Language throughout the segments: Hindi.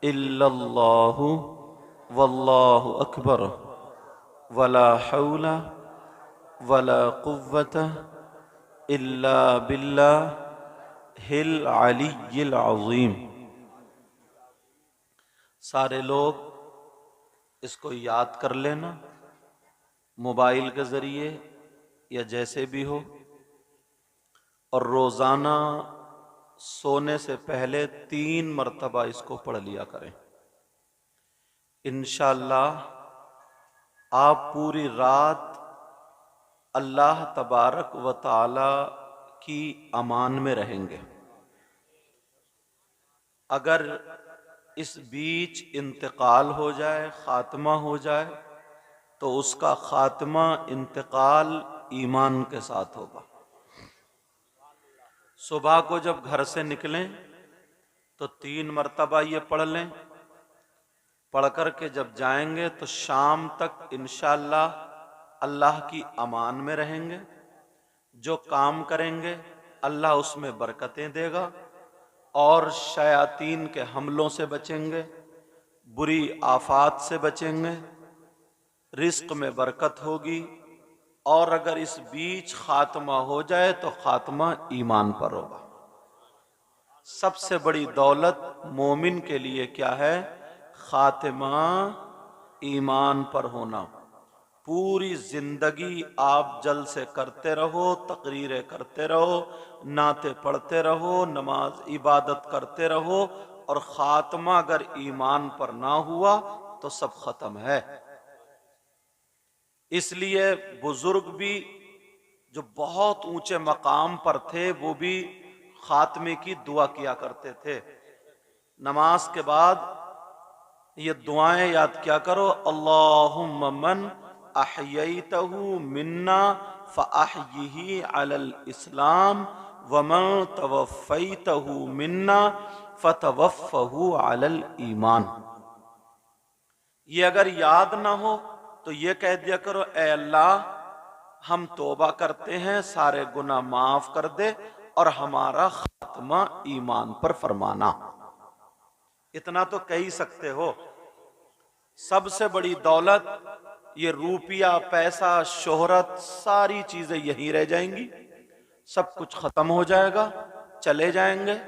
इल्लल्लाहु वल्लाहु अकबर वला हौला वला कुव्वता इल्ला बिल्लाहिल अलिय्यिल अज़ीम। सारे लोग इसको याद कर लेना, मोबाइल के ज़रिए या जैसे भी हो, और रोज़ाना सोने से पहले 3 मरतबा इसको पढ़ लिया करें। इंशाअल्लाह आप पूरी रात अल्लाह तबारक व तआला की अमान में रहेंगे। अगर इस बीच इंतकाल हो जाए, खात्मा हो जाए, तो उसका खात्मा इंतकाल ईमान के साथ होगा। सुबह को जब घर से निकलें तो 3 मरतबा ये पढ़ लें। पढ़ कर के जब जाएंगे तो शाम तक इंशाअल्लाह अल्लाह की अमान में रहेंगे। जो काम करेंगे अल्लाह उसमें बरकतें देगा और शयातीन के हमलों से बचेंगे, बुरी आफात से बचेंगे, रिस्क में बरकत होगी। और अगर इस बीच खात्मा हो जाए तो खात्मा ईमान पर होगा। सबसे बड़ी दौलत मोमिन के लिए क्या है? खात्मा ईमान पर होना। पूरी जिंदगी आप जल से करते रहो, तकरीरें करते रहो, नाते पढ़ते रहो, नमाज इबादत करते रहो, और खात्मा अगर ईमान पर ना हुआ तो सब खत्म है। इसलिए बुजुर्ग भी जो बहुत ऊंचे मकाम पर थे वो भी खात्मे की दुआ किया करते थे। नमाज के बाद ये दुआएं याद क्या करो। अल्लाहुम्मा मन अहयैतहु मिन्ना फअहयिही अलल इस्लाम वमन तवफ़ैतहु मिन्ना फतवफ़्फ़हु अलल ईमान। ये अगर याद ना हो तो ये कह दिया करो, ए अल्लाह हम तौबा करते हैं, सारे गुनाह माफ कर दे और हमारा खात्मा ईमान पर फरमाना। इतना तो कह ही सकते हो। सबसे बड़ी दौलत ये रूपिया, पैसा, शोहरत, सारी चीजें यहीं रह जाएंगी। सब कुछ खत्म हो जाएगा, चले जाएंगे,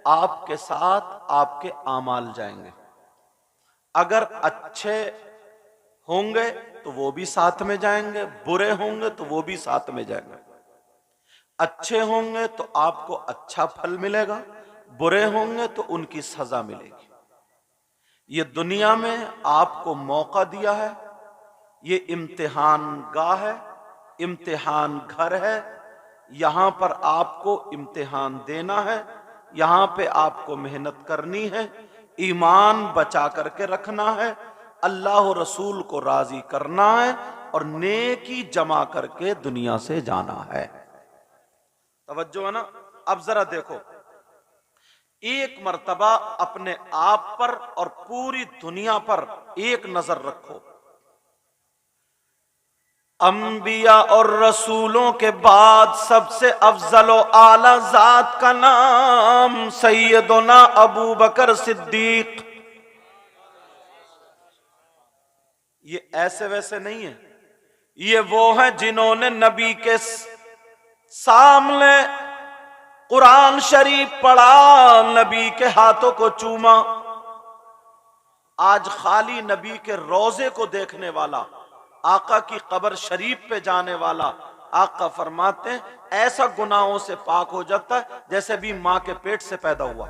आपके साथ आपके आमाल जाएंगे। अगर अच्छे होंगे तो वो भी साथ में जाएंगे, बुरे होंगे तो वो भी साथ में जाएंगे। अच्छे होंगे तो आपको अच्छा फल मिलेगा, बुरे होंगे तो उनकी सजा मिलेगी। ये दुनिया में आपको मौका दिया है, ये इम्तिहान गाह है, इम्तिहान घर है। यहां पर आपको इम्तिहान देना है, यहां पे आपको मेहनत करनी है, ईमान बचा करके रखना है, अल्लाह और रसूल को राजी करना है और नेकी जमा करके दुनिया से जाना है। तवज्जो है ना? अब जरा देखो, एक मर्तबा अपने आप पर और पूरी दुनिया पर एक नजर रखो। अंबिया और रसूलों के बाद सबसे अफजल व आला जात का नाम सैयदना अबू बकर सिद्दीक। ये ऐसे वैसे नहीं है, ये वो हैं जिन्होंने नबी के सामने कुरान शरीफ पढ़ा, नबी के हाथों को चूमा। आज खाली नबी के रोजे को देखने वाला, आका की कब्र शरीफ पे जाने वाला, आका फरमाते हैं ऐसा गुनाहों से पाक हो जाता है जैसे भी मां के पेट से पैदा हुआ।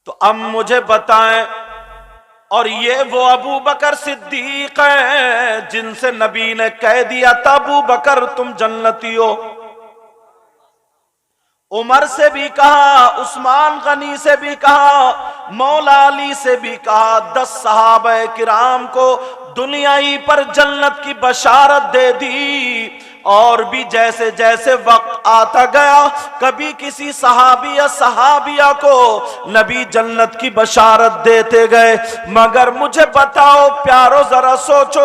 तो अब मुझे बताएं, और ये वो अबू बकर सिद्दीक है जिनसे नबी ने कह दिया था अबू बकर तुम जन्नती हो। उमर से भी कहा, उस्मान गनी से भी कहा, मौला अली से भी कहा, 10 सहाबा किराम को दुनियाई पर जन्नत की बशारत दे दी। और भी जैसे जैसे वक्त आता गया, कभी किसी सहाबी या सहाबिया को नबी जन्नत की बशारत देते गए। मगर मुझे बताओ प्यारो, जरा सोचो,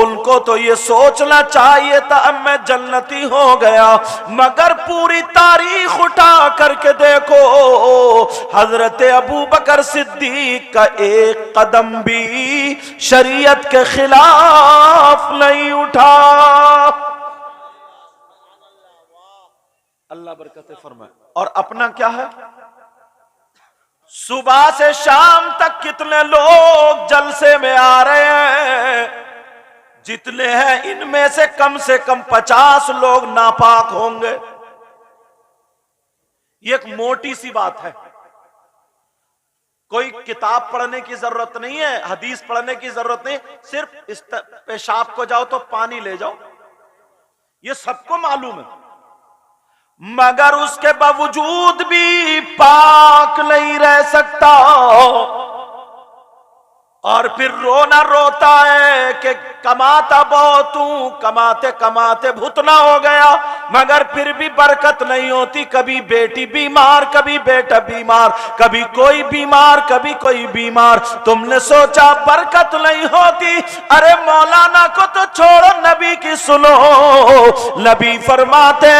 उनको तो ये सोचना चाहिए था अब मैं जन्नती हो गया, मगर पूरी तारीख उठा करके देखो, हजरत अबू बकर सिद्दीक का एक कदम भी शरीयत के खिलाफ नहीं उठा। अल्लाह बरकत फरमाए। और अपना क्या है, सुबह से शाम तक कितने लोग जलसे में आ रहे हैं, जितने हैं इनमें से कम 50 लोग नापाक होंगे। ये एक मोटी सी बात है, कोई किताब पढ़ने की जरूरत नहीं है, हदीस पढ़ने की जरूरत नहीं, सिर्फ इस पेशाब को जाओ तो पानी ले जाओ, ये सबको मालूम है। मगर उसके बावजूद भी पाक नहीं रह सकता, और फिर रोना रोता है कि कमाता बहुत हूं, कमाते कमाते भुतना हो गया, मगर फिर भी बरकत नहीं होती। कभी बेटी बीमार, कभी बेटा बीमार, कभी कोई बीमार, कभी कोई बीमार। तुमने सोचा बरकत नहीं होती, अरे मौलाना को तो छोड़ो, नबी की सुनो। नबी फरमाते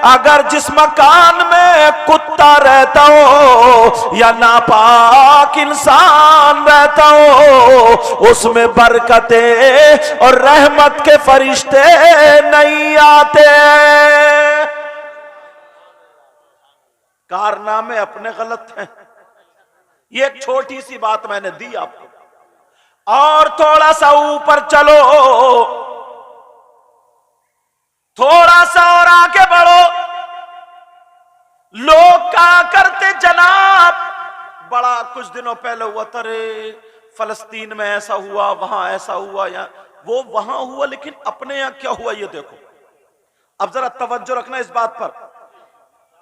अगर जिस मकान में कुत्ता रहता हो या नापाक इंसान रहता हो, उसमें बरकतें और रहमत के फरिश्ते नहीं आते। कारनामे अपने गलत हैं। ये एक छोटी सी बात मैंने दी आपको। और थोड़ा सा ऊपर चलो, थोड़ा सा और आगे बढ़ो। लोग क्या करते जनाब, बड़ा कुछ दिनों पहले हुआ था रे, फलस्तीन में ऐसा हुआ, वहां ऐसा हुआ, या वो वहां हुआ, लेकिन अपने यहां क्या हुआ ये देखो। अब जरा तवज्जो रखना इस बात पर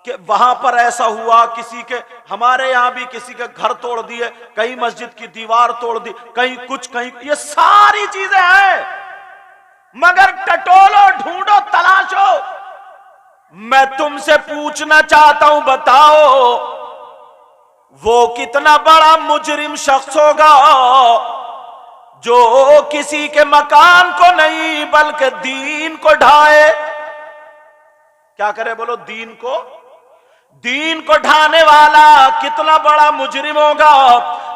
कि वहां पर ऐसा हुआ, किसी के, हमारे यहां भी किसी के घर तोड़ दिए, कहीं मस्जिद की दीवार तोड़ दी, कहीं कुछ, कहीं, ये सारी चीजें हैं। मगर टटोलो, ढूंढो, तलाशो। मैं तुमसे पूछना चाहता हूं, बताओ वो कितना बड़ा मुजरिम शख्स होगा जो किसी के मकान को नहीं बल्कि दीन को ढाए। क्या करे बोलो, दीन को ढाने वाला कितना बड़ा मुजरिम होगा।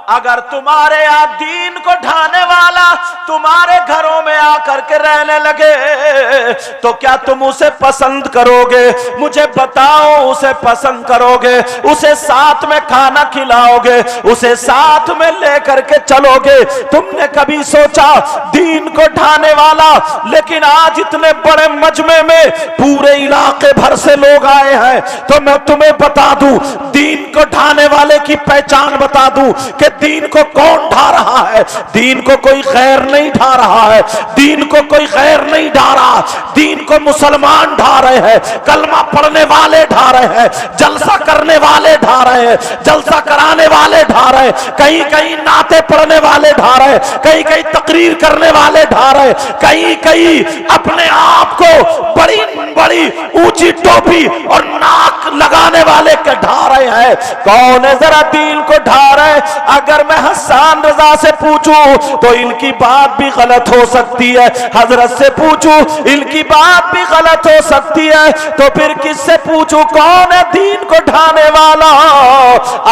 अगर तुम्हारे यहां दीन को ढाने वाला तुम्हारे घरों में आकर के रहने लगे तो क्या तुम उसे पसंद करोगे? मुझे बताओ, उसे पसंद करोगे? उसे साथ में खाना खिलाओगे? उसे साथ में लेकर के चलोगे? तुमने कभी सोचा दीन को ढाने वाला, लेकिन आज इतने बड़े मजमे में पूरे इलाके भर से लोग आए हैं, तो मैं तुम्हें बता दूं, दीन को ढाने वाले की पहचान बता दूं कि दीन को कौन ढा रहा है। दीन को कोई गैर नहीं ढा रहा है, दीन को कोई गैर नहीं ढा रहा, दीन को मुसलमान ढा रहे हैं, कलमा पढ़ने वाले ढा रहे हैं, जलसा करने वाले ढा रहे हैं, जलसा कराने वाले ढा रहे हैं, कहीं कहीं नाते पढ़ने वाले ढा रहे हैं, कहीं कहीं तकरीर करने वाले ढा रहे हैं, कहीं कहीं अपने आप को बड़ी बड़ी ऊंची टोपी और नाक लगाने वाले के ढा रहे हैं। कौन है जरा दीन को ढा रहे? अगर मैं हसन रजा से पूछूं तो इनकी बात भी गलत हो सकती है, हजरत से पूछूं इनकी बात भी गलत हो सकती है, तो फिर किससे पूछूं कौन है दीन को ढाने वाला?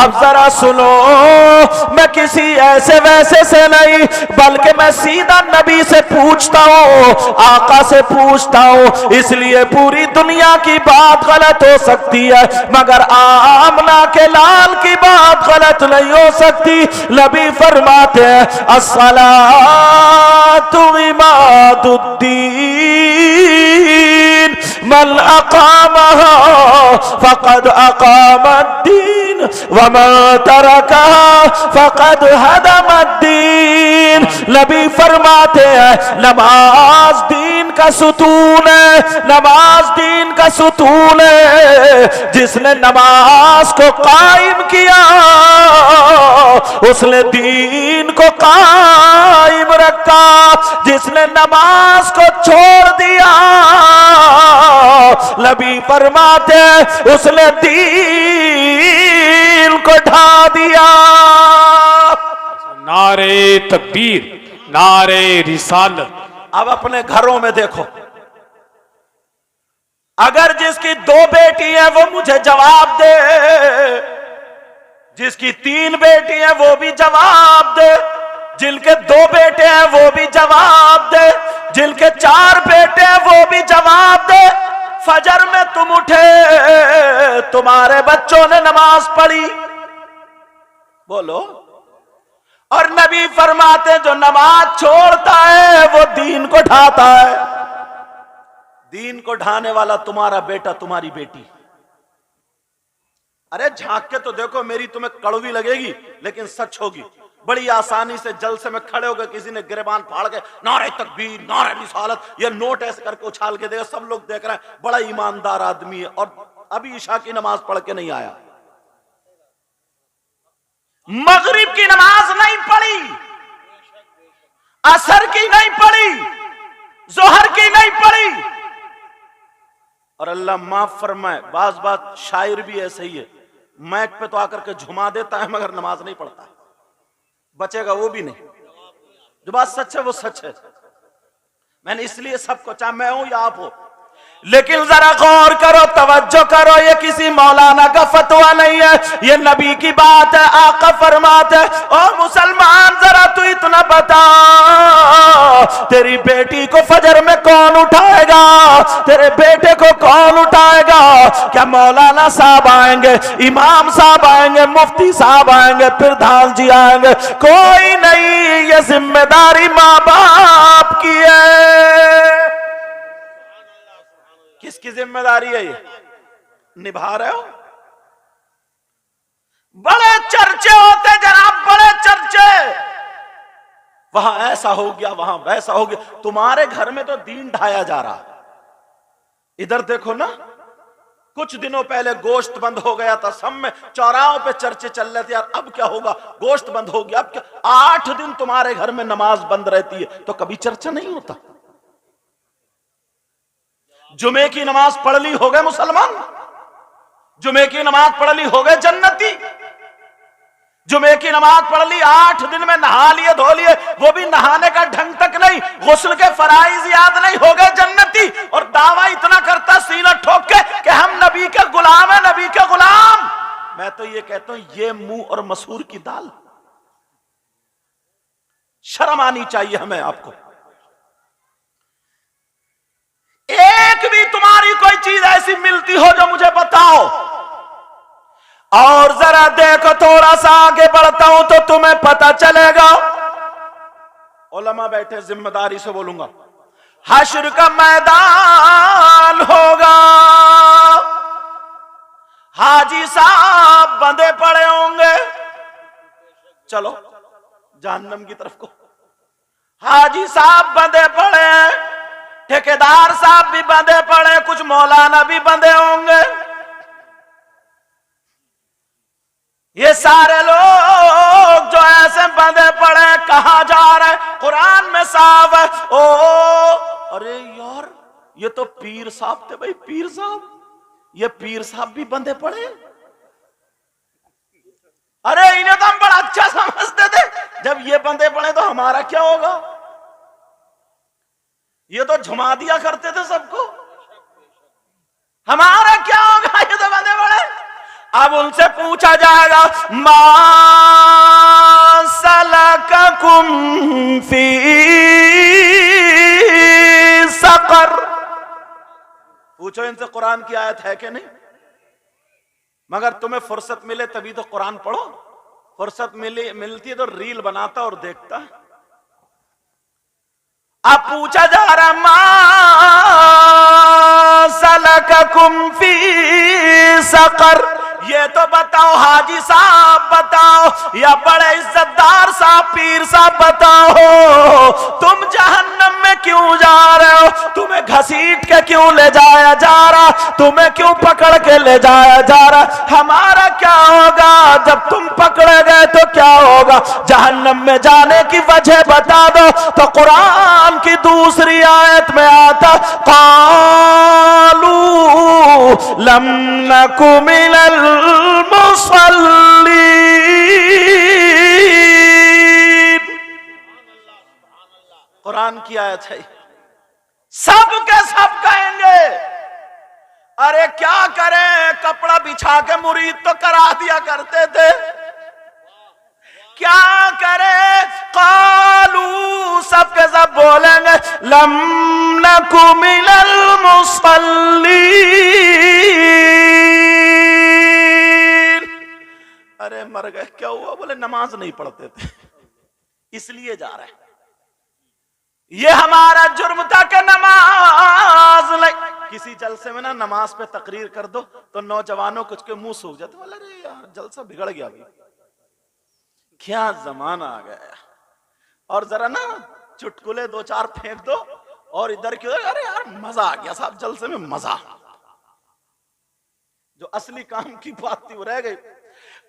अब जरा सुनो, मैं किसी ऐसे वैसे से नहीं, बल्कि मैं सीधा नबी से पूछता हूं, आका से पूछता हूं। इसलिए पूरी दुनिया की बात गलत हो सकती है, मगर आमना के लाल की बात गलत नहीं हो सकती। नबी फरमाते हैं अस्सलातु इमादुद्दीन मन अकामहा फकद अकामद्दीन व मन तरकहा फकद हदमद्दीन। नबी फरमाते हैं नमाज दीन का सुतून है, नमाज दीन का सुतून है। जिसने नमाज को कायम किया उसने दीन को कायम रखा, जिसने नमाज को छोड़ दिया नबी फरमाते उसने दीन को ढा दिया। नारे तकबीर, नारे रिसालत। अब अपने घरों में देखो, अगर जिसकी 2 बेटी है वो मुझे जवाब दे, जिसकी 3 बेटी हैं वो भी जवाब दे, जिनके 2 बेटे हैं वो भी जवाब दे, जिनके 4 बेटे हैं वो भी जवाब दे। फजर में तुम उठे, तुम्हारे बच्चों ने नमाज पढ़ी, बोलो। और नबी फरमाते जो नमाज छोड़ता है वो दीन को ढाता है। दीन को ढाने वाला तुम्हारा बेटा, तुम्हारी बेटी। अरे झांक के तो देखो, मेरी तुम्हें कड़वी लगेगी लेकिन सच होगी। बड़ी आसानी से जलसे में खड़े होकर किसी ने गिरबान फाड़ के नारे तकबीर, नारे रिसालत, ये नोट ऐसे करके उछाल के देगा, सब लोग देख रहे हैं, बड़ा ईमानदार आदमी है, और अभी ईशा की नमाज पढ़ के नहीं आया, मगरिब की नमाज नहीं पढ़ी, असर की नहीं पढ़ी, जोहर की नहीं पढ़ी। और अल्लाह माफ फरमाए, बाज बात शायर भी ऐसे ही है, मैक पे तो आकर के झुमा देता है मगर नमाज नहीं पढ़ता, बचेगा वो भी नहीं। जो बात सच है वो सच है। मैंने इसलिए सबको, चाहे मैं हूं या आप हो, लेकिन जरा गौर करो, तवज्जो करो, ये किसी मौलाना का फतवा नहीं है, ये नबी की बात है, आका फरमाते हैं। और मुसलमान जरा तू इतना बता, तेरी बेटी को फजर में कौन उठाएगा, तेरे बेटे को कौन उठाएगा? क्या मौलाना साहब आएंगे, इमाम साहब आएंगे, मुफ्ती साहब आएंगे, प्रधान जी आएंगे? कोई नहीं, ये जिम्मेदारी माँ बाप की है। किसकी जिम्मेदारी है ये? निभा रहे हो? बड़े चर्चे होते जनाब, बड़े चर्चे, वहां ऐसा हो गया, वहां वैसा हो गया। तुम्हारे घर में तो दीन ढाया जा रहा। इधर देखो ना, कुछ दिनों पहले गोश्त बंद हो गया था, सब में चौराहों पे चर्चे चल रहे थे, यार अब क्या होगा, गोश्त बंद हो गया, अब क्या? 8 दिन तुम्हारे घर में नमाज बंद रहती है तो कभी चर्चा नहीं होता। जुमे की नमाज पढ़ ली, हो गए मुसलमान। जुमे की नमाज पढ़ ली, हो गए जन्नती। जुमे की नमाज पढ़ ली, 8 दिन में नहा लिए, धो लिए, वो भी नहाने का ढंग तक नहीं, गुस्ल के फराइज याद नहीं, हो गए जन्नती। और दावा इतना करता सीना ठोक के कि हम नबी के गुलाम हैं, नबी के गुलाम। मैं तो ये कहता हूं, ये मुंह और मसूर की दाल। शर्म आनी चाहिए हमें। आपको एक भी तुम्हारी कोई चीज ऐसी मिलती हो जो मुझे बताओ। और जरा देखो, थोड़ा सा आगे बढ़ता हूं तो तुम्हें पता चलेगा। उलमा बैठे, जिम्मेदारी से बोलूंगा। हश्र का मैदान होगा, हाजी साहब बंधे पड़े होंगे, चलो जहन्नम की तरफ को। हाजी साहब बंधे पड़े हैं, ठेकेदार साहब भी बंधे पड़े, कुछ मौलाना भी बंधे होंगे। ये सारे लोग जो ऐसे बंधे पड़े, कहां जा रहे? कुरान में साफ है। ओ अरे यार, ये तो पीर साहब थे भाई, पीर साहब। ये पीर साहब भी बंधे पड़े। अरे इन्हें तो हम बड़ा अच्छा समझते थे, जब ये बंधे पड़े तो हमारा क्या होगा? ये तो झुमा दिया करते थे सबको, हमारा क्या होगा? ये तो बंधे पड़े। अब उनसे पूछा जाएगा, मा सलककुम फी सकर। पूछो इनसे कुरान की आयत है कि नहीं। मगर तुम्हें फुर्सत मिले तभी तो कुरान पढ़ो। फुर्सत मिलती है तो रील बनाता और देखता। अब पूछा जा रहा, मा सलककुम फी सकर। ये तो बताओ हाजी साहब बताओ, या बड़े इज्जतदार साहब पीर साहब बताओ, तुम जहन्नम में क्यों जा रहे हो? तुम्हें घसीट के क्यों ले जाया जा रहा? तुम्हें क्यों पकड़ के ले जाया जा रहा? हमारा क्या होगा जब तुम पकड़े गए तो क्या होगा? जहन्नम में जाने की वजह बता दो। तो कुरान की दूसरी आयत में आता, कालू लम नकु मिनल मुसल्लीन। कुरान की आयत है। सब के सब कहेंगे, अरे क्या करें, कपड़ा बिछा के मुरीद तो करा दिया करते थे, बोलेंगे लम नकु मिनल मुसल्लीन। अरे मर गए, क्या हुआ? बोले नमाज नहीं पढ़ते थे इसलिए जा रहे हैं। ये हमारा जुर्म था कि नमाज किसी जलसे में ना नमाज पे तकरीर कर दो तो नौजवानों कुछ के मुंह सूख जाते। बोले अरे यार जलसा बिगड़ गया भाई, क्या जमाना आ गया। और जरा ना चुटकुले दो चार फेंक दो और इधर की अरे यार मजा आ गया साहब, जलसे में मजा। जो असली काम की बात थी वो रह गई।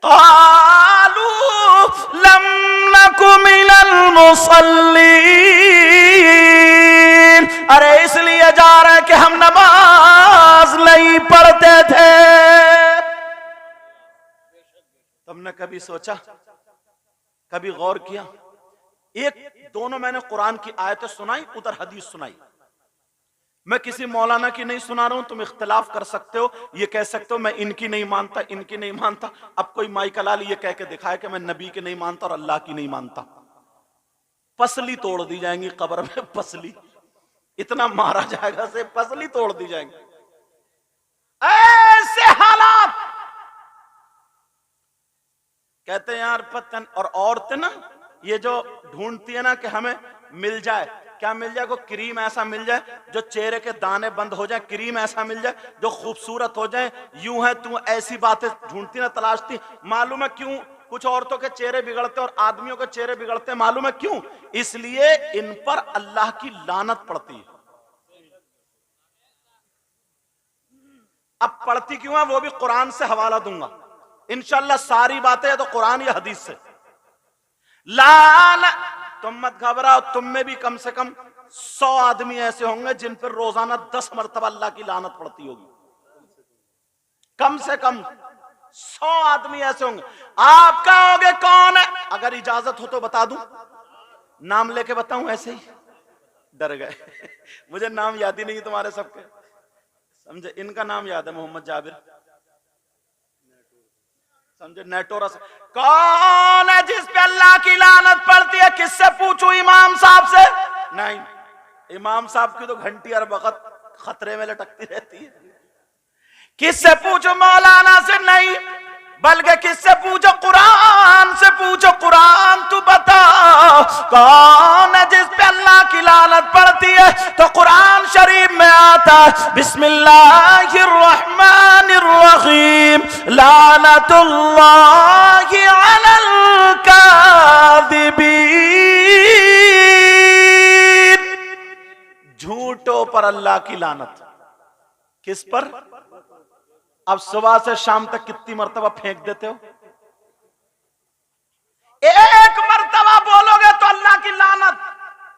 क़ालू लम नकु मिनल मुसल्लीन, अरे इसलिए जा रहे कि हम नमाज नहीं पढ़ते थे। तुमने कभी सोचा, कभी गौर किया? एक दोनों मैंने कुरान की आयतें सुनाई, उधर हदीस सुनाई। मैं किसी मौलाना की नहीं सुना रहा हूं, तुम इख्तिलाफ कर सकते हो, ये कह सकते हो मैं इनकी नहीं मानता, इनकी नहीं मानता। अब कोई माइक लाल ये कह के दिखाए कि मैं नबी की नहीं मानता और अल्लाह की नहीं मानता, पसली तोड़ दी जाएंगी कब्र में। पसली इतना मारा जाएगा से पसली तोड़ दी जाएंगी। ऐसे हालात कहते हैं यार पतन। और औरतें ना ये जो ढूंढती है ना कि हमें मिल जाए, क्या मिल जाए? को क्रीम ऐसा मिल जाए जो चेहरे के दाने बंद हो जाए, क्रीम ऐसा मिल जाए जो खूबसूरत हो जाए, यूं है तू, ऐसी बातें ढूंढती ना, तलाशती। मालूम है क्यों कुछ औरतों के चेहरे बिगड़ते और आदमियों के चेहरे बिगड़ते? मालूम है क्यों? इसलिए इन पर अल्लाह की लानत पड़ती है। अब पढ़ती क्यों है वो भी कुरान से हवाला दूंगा इंशाल्लाह। सारी बातें है तो कुरान या हदीस से। लान, तुम मत घबराओ, तुम में भी कम से कम 100 आदमी ऐसे होंगे जिन पर रोजाना 10 मरतबा अल्लाह की लानत पड़ती होगी। कम से कम 100 आदमी ऐसे होंगे। आप कहोगे कौन है? अगर इजाजत हो तो बता दूं, नाम लेके बताऊं? ऐसे ही डर गए मुझे नाम याद ही नहीं तुम्हारे सबके, समझे? इनका नाम याद है, मोहम्मद जाबिर, समझे? नेटोरस। कौन है जिस पे अल्लाह की लानत पड़ती है? किससे पूछूं? इमाम साहब से? नहीं, इमाम साहब की तो घंटी हर वक्त खतरे में लटकती रहती है। किससे पूछो? मौलाना से नहीं, बल्कि किससे पूछो? कुरान से पूछो। कुरान तू बता कौन है जिस पे अल्लाह की लानत पड़ती है? तो कुरान शरीफ में आता बिस्मिल्लाहिर्रहमानिर्रहीम लानतुल्लाहि अलल काज़िबीन। झूठों पर अल्लाह की लानत। किस पर? अब सुबह से शाम तक कितनी मर्तबा फेंक देते हो? एक मर्तबा बोलोगे तो अल्लाह की लानत।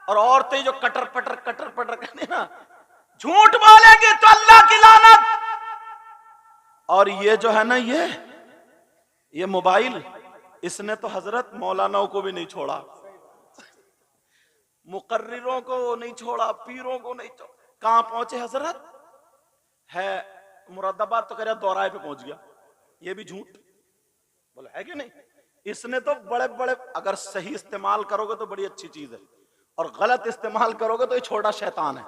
और औरतें जो कटर पटर करती ना, झूठ बोलेंगी तो अल्लाह की लानत। और ये जो है ना ये मोबाइल, इसने तो हजरत मौलानाओं को भी नहीं छोड़ा, मुकर्रिरों को नहीं छोड़ा, पीरों को नहीं छोड़ा। कहां पहुंचे हजरत? है मुरादाबाद तो कह रहा दौराए पे पहुंच गया। ये भी झूठ बोला है कि नहीं? इसने तो बड़े बड़े, अगर सही इस्तेमाल करोगे तो बड़ी अच्छी चीज है, और गलत इस्तेमाल करोगे तो ये छोटा शैतान है।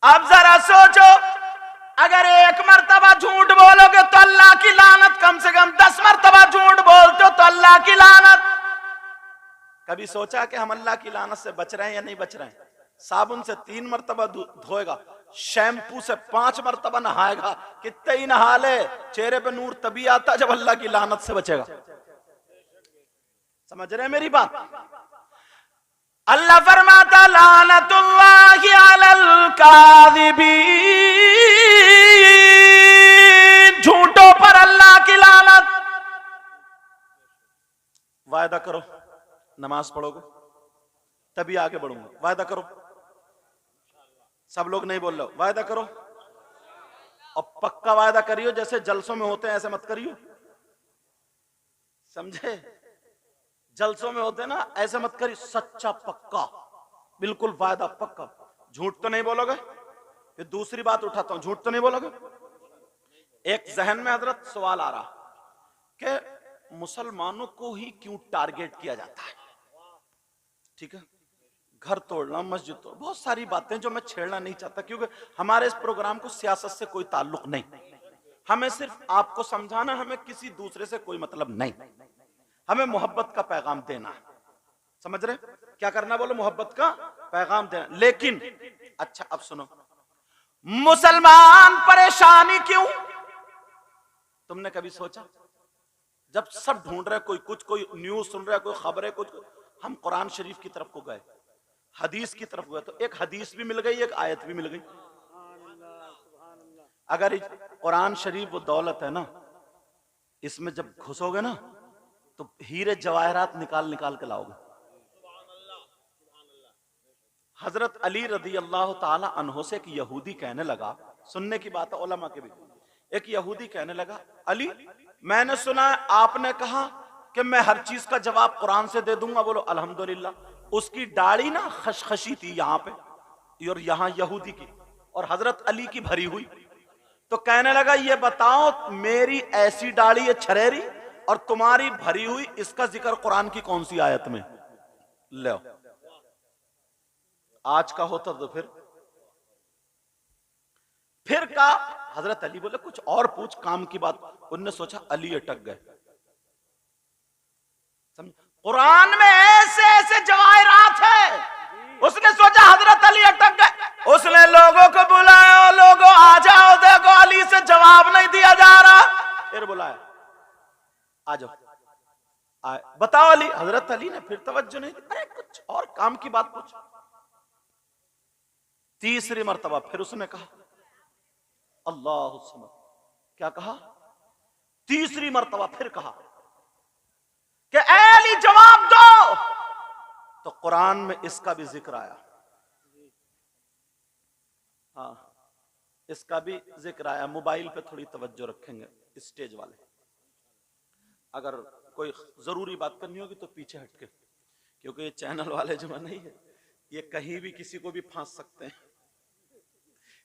अब जरा सोचो, अगर एक मर्तबा झूठ बोलोगे तो अल्लाह की लानत, कम से कम 10 मर्तबा झूठ बोलते हो तो अल्लाह की लानत। कभी सोचा कि हम अल्लाह की लानत से बच रहे हैं या नहीं बच रहे हैं? साबुन से 3 मर्तबा धोएगा, शैम्पू से 5 मर्तबा नहाएगा, कितने ही नहा ले, चेहरे पे नूर तभी आता जब अल्लाह की लानत से बचेगा। समझ रहे हैं मेरी बात? अल्लाह फरमाता लानतुल्लाहि अलल काज़िबीन, झूठों पर अल्लाह की लानत। वायदा करो नमाज पढ़ोगे तभी आगे बढ़ूंगा, वायदा करो। सब लोग नहीं बोल रहे, वायदा करो। और पक्का वायदा करियो, जैसे जलसों में होते हैं ऐसे मत करियो, समझे? जलसों में होते ना ऐसे मत करियो, सच्चा पक्का, बिल्कुल वायदा पक्का। झूठ तो नहीं बोलोगे? फिर दूसरी बात उठाता हूं, झूठ तो नहीं बोलोगे? एक जहन में हजरत सवाल आ रहा कि मुसलमानों को ही क्यों टारगेट किया जाता है? ठीक है, घर तोड़ना, मस्जिद तोड़, बहुत सारी बातें जो मैं छेड़ना नहीं चाहता, क्योंकि हमारे इस प्रोग्राम को सियासत से कोई ताल्लुक नहीं। हमें सिर्फ आपको समझाना, हमें किसी दूसरे से कोई मतलब नहीं। हमें मोहब्बत का पैगाम देना है, समझ रहे? क्या करना बोलो? मोहब्बत का पैगाम देना। लेकिन अच्छा अब सुनो, मुसलमान परेशानी क्यों? तुमने कभी सोचा? जब सब ढूंढ रहे, कोई कुछ, कोई न्यूज सुन रहा है, कोई खबरें, कुछ, हम कुरान शरीफ की तरफ को गए, हदीस की तरफ गए, तो एक हदीस भी मिल गई, एक आयत भी मिल गई। अगर कुरान शरीफ वो दौलत है ना, इसमें जब घुसोगे ना तो हीरे जवाहरात निकाल निकाल के लाओगे। हजरत अली रदी अल्लाह ताला अन्हो से एक यहूदी कहने लगा, सुनने की बात है उलमा के भी, एक यहूदी कहने लगा, अली मैंने सुना आपने कहा कि मैं हर चीज का जवाब कुरान से दे दूंगा। बोलो अल्हम्दुलिल्लाह। उसकी दाढ़ी ना खशखशी थी यहां पे, और यहां यहूदी की, और हजरत अली की भरी हुई। तो कहने लगा, ये बताओ मेरी ऐसी दाढ़ी है छरेरी और तुम्हारी भरी हुई, इसका जिक्र कुरान की कौन सी आयत में? लो, आज का होता तो फिर कहा, हजरत अली बोले कुछ और पूछ, काम की बात। उनने सोचा अली अटक गए, समझ? कुरान में ऐसे ऐसे जवाहिरात है, उसने सोचा हजरत अली अटक गए। उसने लोगों को बुलाया, लोगों आ जाओ, देखो अली से जवाब नहीं दिया जा रहा। फिर बुलाया, आ जाओ, आए, बताओ अली। हजरत अली ने फिर तवज्जो नहीं दी, अरे कुछ और काम की बात पूछ। तीसरी मर्तबा फिर उसने कहा, अल्लाह समझ, क्या कहा? तीसरी मर्तबा फिर कहा कि ऐ अली जवाब दो। तो कुरान में इसका भी जिक्र आया, हाँ इसका भी जिक्र आया। मोबाइल पे थोड़ी तवज्जो रखेंगे स्टेज वाले, अगर कोई जरूरी बात करनी होगी तो पीछे हटके, क्योंकि ये चैनल वाले जो नहीं है, ये कहीं भी किसी को भी फांस सकते हैं।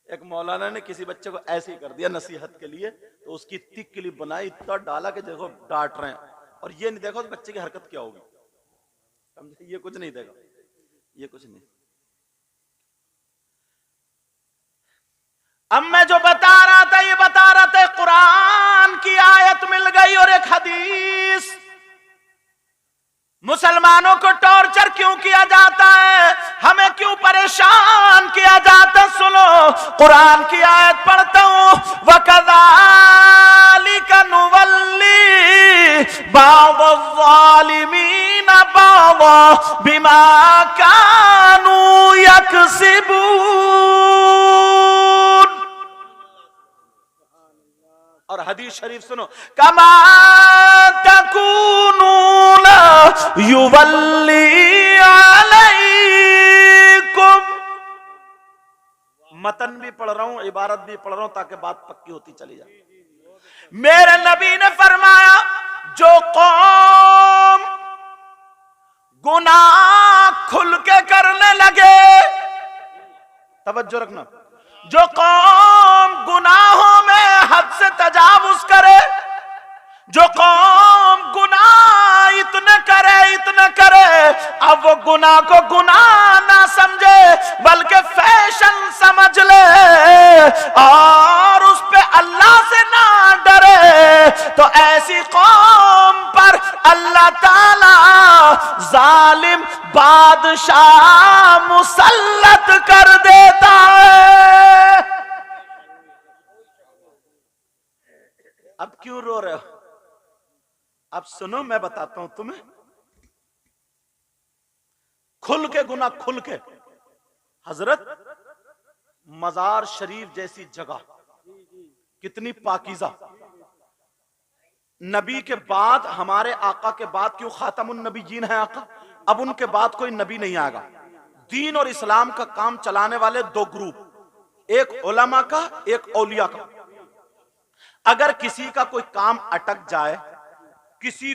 एक मौलाना ने किसी बच्चे को ऐसे ही कर दिया नसीहत के लिए, तो उसकी इतनी क्लिप बनाई, इतना डाला कि देखो डांट रहे हैं, और ये नहीं देखो तो बच्चे की हरकत क्या होगी, समझे? ये कुछ नहीं देगा, ये कुछ नहीं। अब मैं जो बता रहा था, ये बता रहा था कुरान की आयत मिल गई और एक हदीस। मुसलमानों को टॉर्चर क्यों किया जाता है, हमें क्यों परेशान किया जाता है? सुनो, कुरान की आयत पढ़ता हूं, वकज़ालिका नुवल्ली बाज़-ज़ालिमीन बाज़ बिमा कानू यक्सिबून। और हदीस शरीफ सुनो, कमा तकूनूना युवल्ली अलैकुम। मतन भी पढ़ रहा हूं, इबारत भी पढ़ रहा हूं, ताकि बात पक्की होती चली जाए। मेरे नबी ने फरमाया, जो कौम गुनाह खुल के करने लगे, तवज्जो रखना, जो कौम गुनाहों में हद से तजावुज करे, जो कौम गुनाह इतने करे, अब वो गुनाह को गुनाह ना समझे बल्कि फैशन समझ ले और उस पे अल्लाह से ना डरे, तो ऐसी कौम पर अल्लाह ताला जालिम बादशाह मुसल्लत कर देता है। अब क्यों रो रहे हो? अब सुनो, मैं बताता हूं तुम्हें, खुल के गुनाह खुल के। हजरत मजार शरीफ जैसी जगह कितनी पाकीज़ा, नबी के बाद, हमारे आका के बाद, क्यों खातमुन नबीयीन है आका, अब उनके बाद कोई नबी नहीं आएगा। दीन और इस्लाम का काम चलाने वाले दो ग्रुप, एक उलमा का, एक औलिया का। अगर किसी का कोई काम अटक जाए, किसी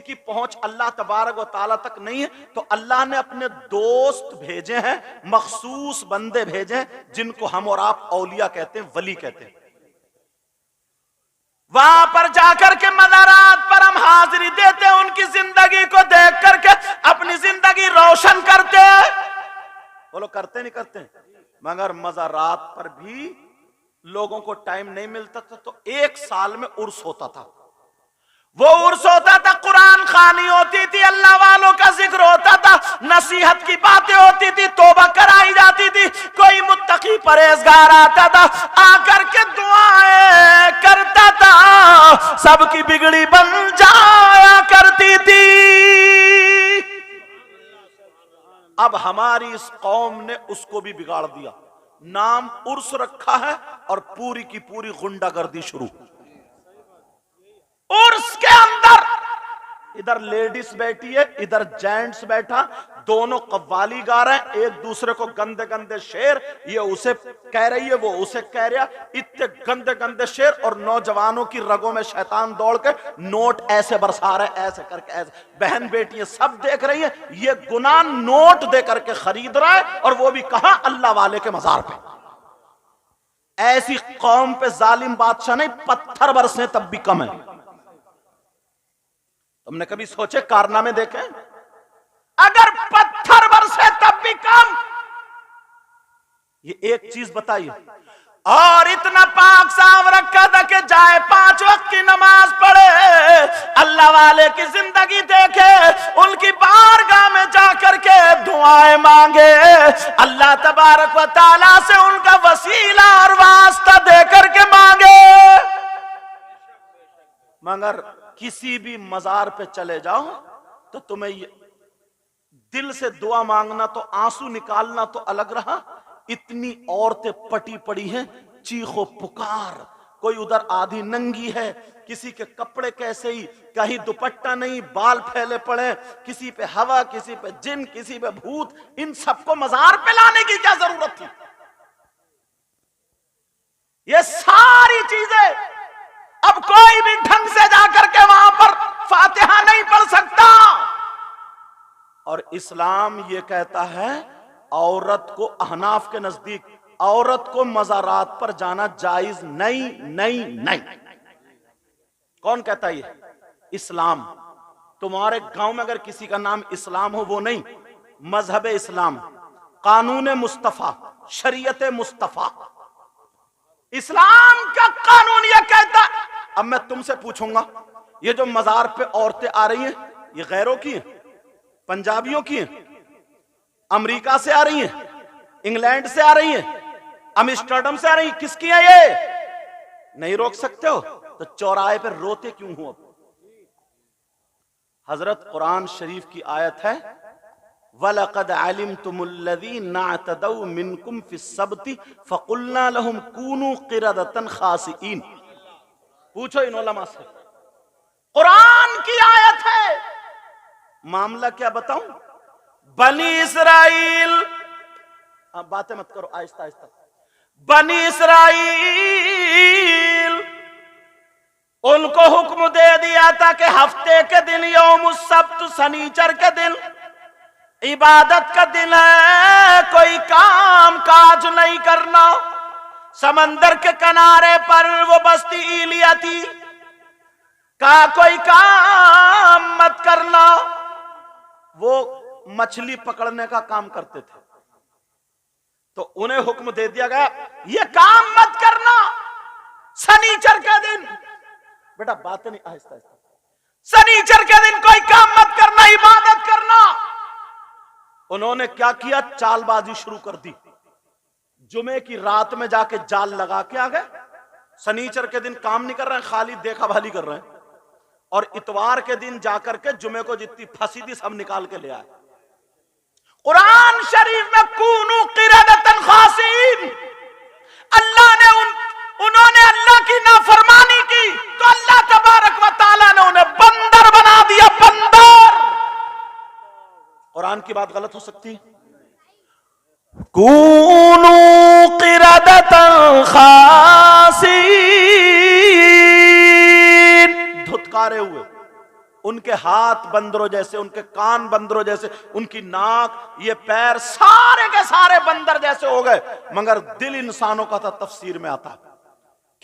की पहुंच अल्लाह तबारक व ताला तक नहीं है, तो अल्लाह ने अपने दोस्त भेजे हैं, मखसूस बंदे भेजे हैं, जिनको हम और आप औलिया कहते हैं, वली कहते हैं। वहां पर जाकर के मज़ारात पर सल्लम हाजिरी देते, उनकी जिंदगी को देख करके अपनी जिंदगी रोशन करते। बोलो करते नहीं करते? मगर मज़ारात पर भी लोगों को टाइम नहीं मिलता था, तो एक साल में उर्स होता था। वो उर्स होता था, कुरान खानी होती थी, अल्लाह वालों का जिक्र होता था, नसीहत की बातें होती थी, तौबा कराई जाती थी, कोई मुत्तकी परहेजगार आता था, आकर के दुआएं करता था, सबकी बिगड़ी बन जाया करती थी। अब हमारी इस कौम ने उसको भी बिगाड़ दिया, नाम उर्स रखा है और पूरी की पूरी गुंडागर्दी शुरू। उर्स के अंदर इधर लेडीज बैठी है, इधर जेंट्स बैठा, दोनों कव्वाली गा रहे हैं, एक दूसरे को गंदे गंदे शेर, ये उसे कह रही है, वो उसे कह रहा, इतने गंदे गंदे शेर, और नौजवानों की रगों में शैतान दौड़ के नोट ऐसे बरसा रहे, ऐसे करके ऐसे, बहन बेटियां सब देख रही है, ये गुनाह नोट दे करके खरीद रहा है, और वो भी कहां? अल्लाह वाले के मजार पे। ऐसी कौम पे जालिम बादशाह नहीं, पत्थर बरसे तब भी कम है। तुमने कभी सोचे कारनामे देखे? अगर पत्थर बरसे तब भी कम। ये एक चीज बताइए, और इतना पाक साफ रखा था कि जाए 5 वक्त की नमाज पढ़े, अल्लाह वाले की जिंदगी देखे, उनकी बारगाह में जाकर के दुआएं मांगे, अल्लाह तबारक व तआला से उनका वसीला और वास्ता देकर के मांगे। मगर किसी भी मजार पे चले जाओ तो तुम्हें ये दिल से दुआ मांगना तो आंसू निकालना तो अलग रहा, इतनी औरतें पटी पड़ी हैं, चीखो पुकार, कोई उधर आधी नंगी है, किसी के कपड़े कैसे ही, कहीं दुपट्टा नहीं, बाल फैले पड़े, किसी पे हवा, किसी पे जिन, किसी पे भूत। इन सबको मजार पे लाने की क्या जरूरत थी? ये सारी चीजें अब कोई भी ढंग से जाकर के वहां पर फातिहा नहीं पढ़ सकता। और इस्लाम ये कहता है औरत को, अहनाफ के नजदीक औरत को मज़ारात पर जाना जायज नहीं, नहीं, नहीं। कौन कहता है ये? इस्लाम। तुम्हारे गांव में अगर किसी का नाम इस्लाम हो, वो नहीं, मजहब इस्लाम, कानून मुस्तफा, शरीयत मुस्तफा, इस्लाम का कानून यह कहता है। अब मैं तुमसे पूछूंगा, ये जो मजार पे औरतें आ रही हैं, ये गैरों की हैं? पंजाबियों की हैं? अमेरिका से आ रही हैं? इंग्लैंड से आ रही हैं? अम्स्टर्डम से आ रही हैं? किसकी है ये? नहीं रोक सकते हो तो चौराहे पर रोते क्यों हो? हजरत कुरान शरीफ की आयत है, वलक़द अलिमतुमुल्लज़ीना अतदौ मिनकुम फिस्सब्ति फ़क़ुलना लहुम कूनू क़िरदतन ख़ासिईन। पूछो इन उलमा से, कुरान की आयत है, मामला क्या बताऊं? बनी इसराइल, बातें मत करो, आहिस्ता आहिस्ता। बनी इसराइल उनको हुक्म दे दिया था कि हफ्ते के दिन यौमुस सब्त, शनीचर के दिन इबादत का दिन है, कोई काम काज नहीं करना। समंदर के किनारे पर वो बस्ती इलिया थी, का कोई काम मत करना। वो मछली पकड़ने का काम करते थे, तो उन्हें हुक्म दे दिया गया ये काम मत करना शनीचर के दिन। बेटा बातें नहीं, आहिस्ता आहिस्ता। शनीचर के दिन कोई काम मत करना, इबादत करना। उन्होंने क्या किया? चालबाजी शुरू कर दी। जुमे की रात में जाके जाल लगा के आ गए, शनीचर के दिन काम नहीं कर रहे हैं, खाली देखा भाली कर रहे हैं, और इतवार के दिन जाकर के जुमे को जितनी फंसी थी सब निकाल के ले आए। कुरान शरीफ में कूनू क़िरदतन ख़ासिईन, अल्लाह ने उन्होंने अल्लाह की नाफरमानी की तो अल्लाह तबारक व तआला ने उन्हें बंदर बना दिया, बंदर। कुरान की बात गलत हो सकती है? कूनू क़िरदतन ख़ासिईन, धुतकारे हुए, उनके हाथ बंदरों जैसे, उनके कान बंदरों जैसे, उनकी नाक, ये पैर सारे के सारे बंदर जैसे हो गए, मगर दिल इंसानों का था। तफसीर में आता है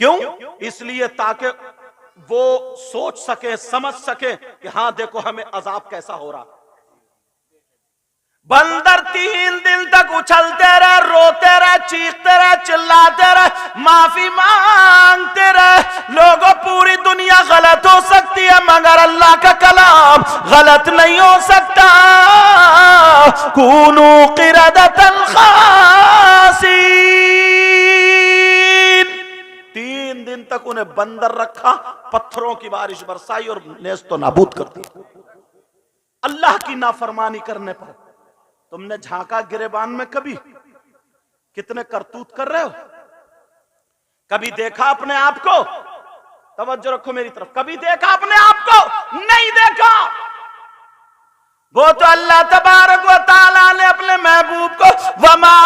क्यों? इसलिए ताकि वो सोच सके, समझ सके कि हां देखो हमें अजाब कैसा हो रहा। बंदर 3 दिन तक उछलते रहे, रोते रहे, चीखते रहे, चिल्लाते रहे, माफी मांगते रहे। लोगों, पूरी दुनिया गलत हो सकती है मगर अल्लाह का कलाम गलत नहीं हो सकता। कूनू क़िरदतन ख़ासीन। 3 दिन तक उन्हें बंदर रखा, पत्थरों की बारिश बरसाई और नेस्तो नाबूद कर दी। अल्लाह की नाफरमानी करने पर तुमने झांका गिरेबान में कभी कितने करतूत कर रहे हो? कभी देखा अपने आप को? तवज्जो रखो मेरी तरफ। कभी देखा अपने आप को? नहीं देखा। वो तो अल्लाह तबारक व तआला ने अपने महबूब को वमा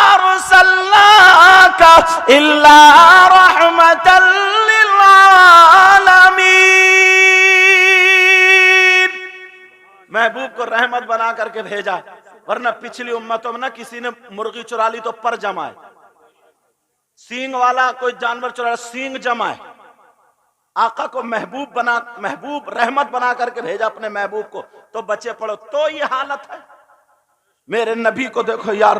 अरसलनाका इल्ला रहमतल लिल आलमीन, महबूब को रहमत बना करके भेजा। वरना पिछली उम्मतों में ना किसी ने मुर्गी चुरा ली तो पर जमाए, सींग वाला कोई जानवर चुरा सींग जमाए। आका को महबूब रहमत बना करके भेजा अपने महबूब को, तो बचे पड़ो। तो ये हालत है। मेरे नबी को देखो यार,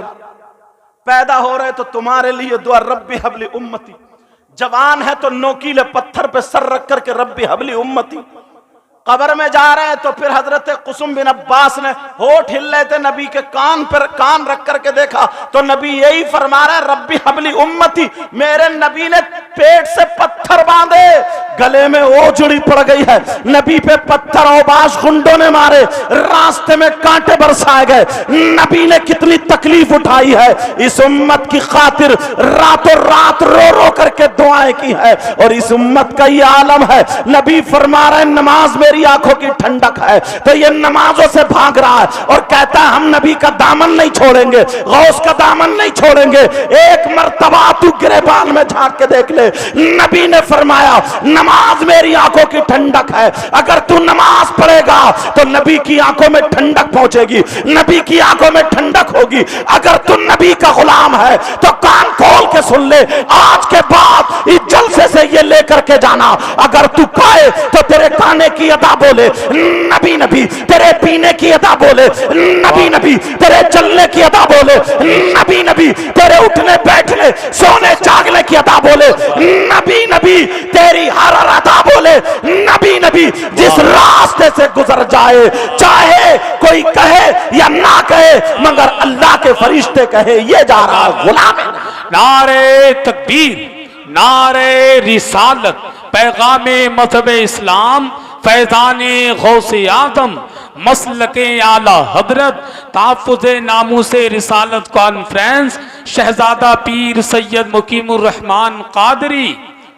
पैदा हो रहे तो तुम्हारे लिए दुआ, रब्बी हबली उम्मती। जवान है तो नोकीले पत्थर पे सर रख करके रब्बी हबली उम्मती। कब्र में जा रहे हैं तो फिर हजरत कुसुम बिन अब्बास ने होठ हिल रहे थे, नबी के कान पर कान रख करके देखा तो नबी यही फरमा रहा है, रब्बी हबली उम्मती। मेरे नबी ने पेट से पत्थर बांधे, गले में ओजड़ी पड़ गई है। नबी पे पत्थर औबाश गुंडों ने मारे, रास्ते में कांटे बरसाए गए। नबी ने कितनी तकलीफ उठाई है इस उम्मत की खातिर, रातों रात रो रो करके दुआएं की है। और इस उम्मत का ये आलम है। नबी फरमा रहे, नमाज मेरी आंखों की ठंडक है, तो ये नमाजों से भाग रहा है और कहता है हम नबी का दामन नहीं छोड़ेंगे, गौस का दामन नहीं छोड़ेंगे। एक मर्तबा तू गिरेबान में झांक के देख ले, नबी ने फरमाया नमाज मेरी आंखों की ठंडक है। अगर तू नमाज पढ़ेगा तो नबी की आंखों में ठंडक पहुंचेगी, नबी की आंखों में ठंडक होगी। अगर तू नबी का गुलाम है तो कान खोल के सुन ले, आज के बाद इस जलसे से ये लेकर के जाना, अगर तू खाए तो तेरे खाने की अदा बोले नबी नबी, तेरे पीने की अदा बोले नबी नबी, तेरे चलने की अदा बोले नबी नबी, तेरे उठने बैठने सोने जागने की अदा बोले नबी नबी, तेरी हर अदा बोले नबी नबी। जिस रास्ते से गुजर जाए, चाहे कोई कहे या ना कहे, मगर अल्लाह के फरिश्ते कहे ये जा रहा गुलाम है। नारे तकबीर, नारे रिसालत, पैगामे मज़हब इस्लाम, फैज़ाने गौसे आज़म, मसलके आला हजरत, ताफ़ुज़े नामूसे रिसालत कॉन्फ्रेंस, शहजादा पीर सैयद मुकीमुर रहमान कादरी।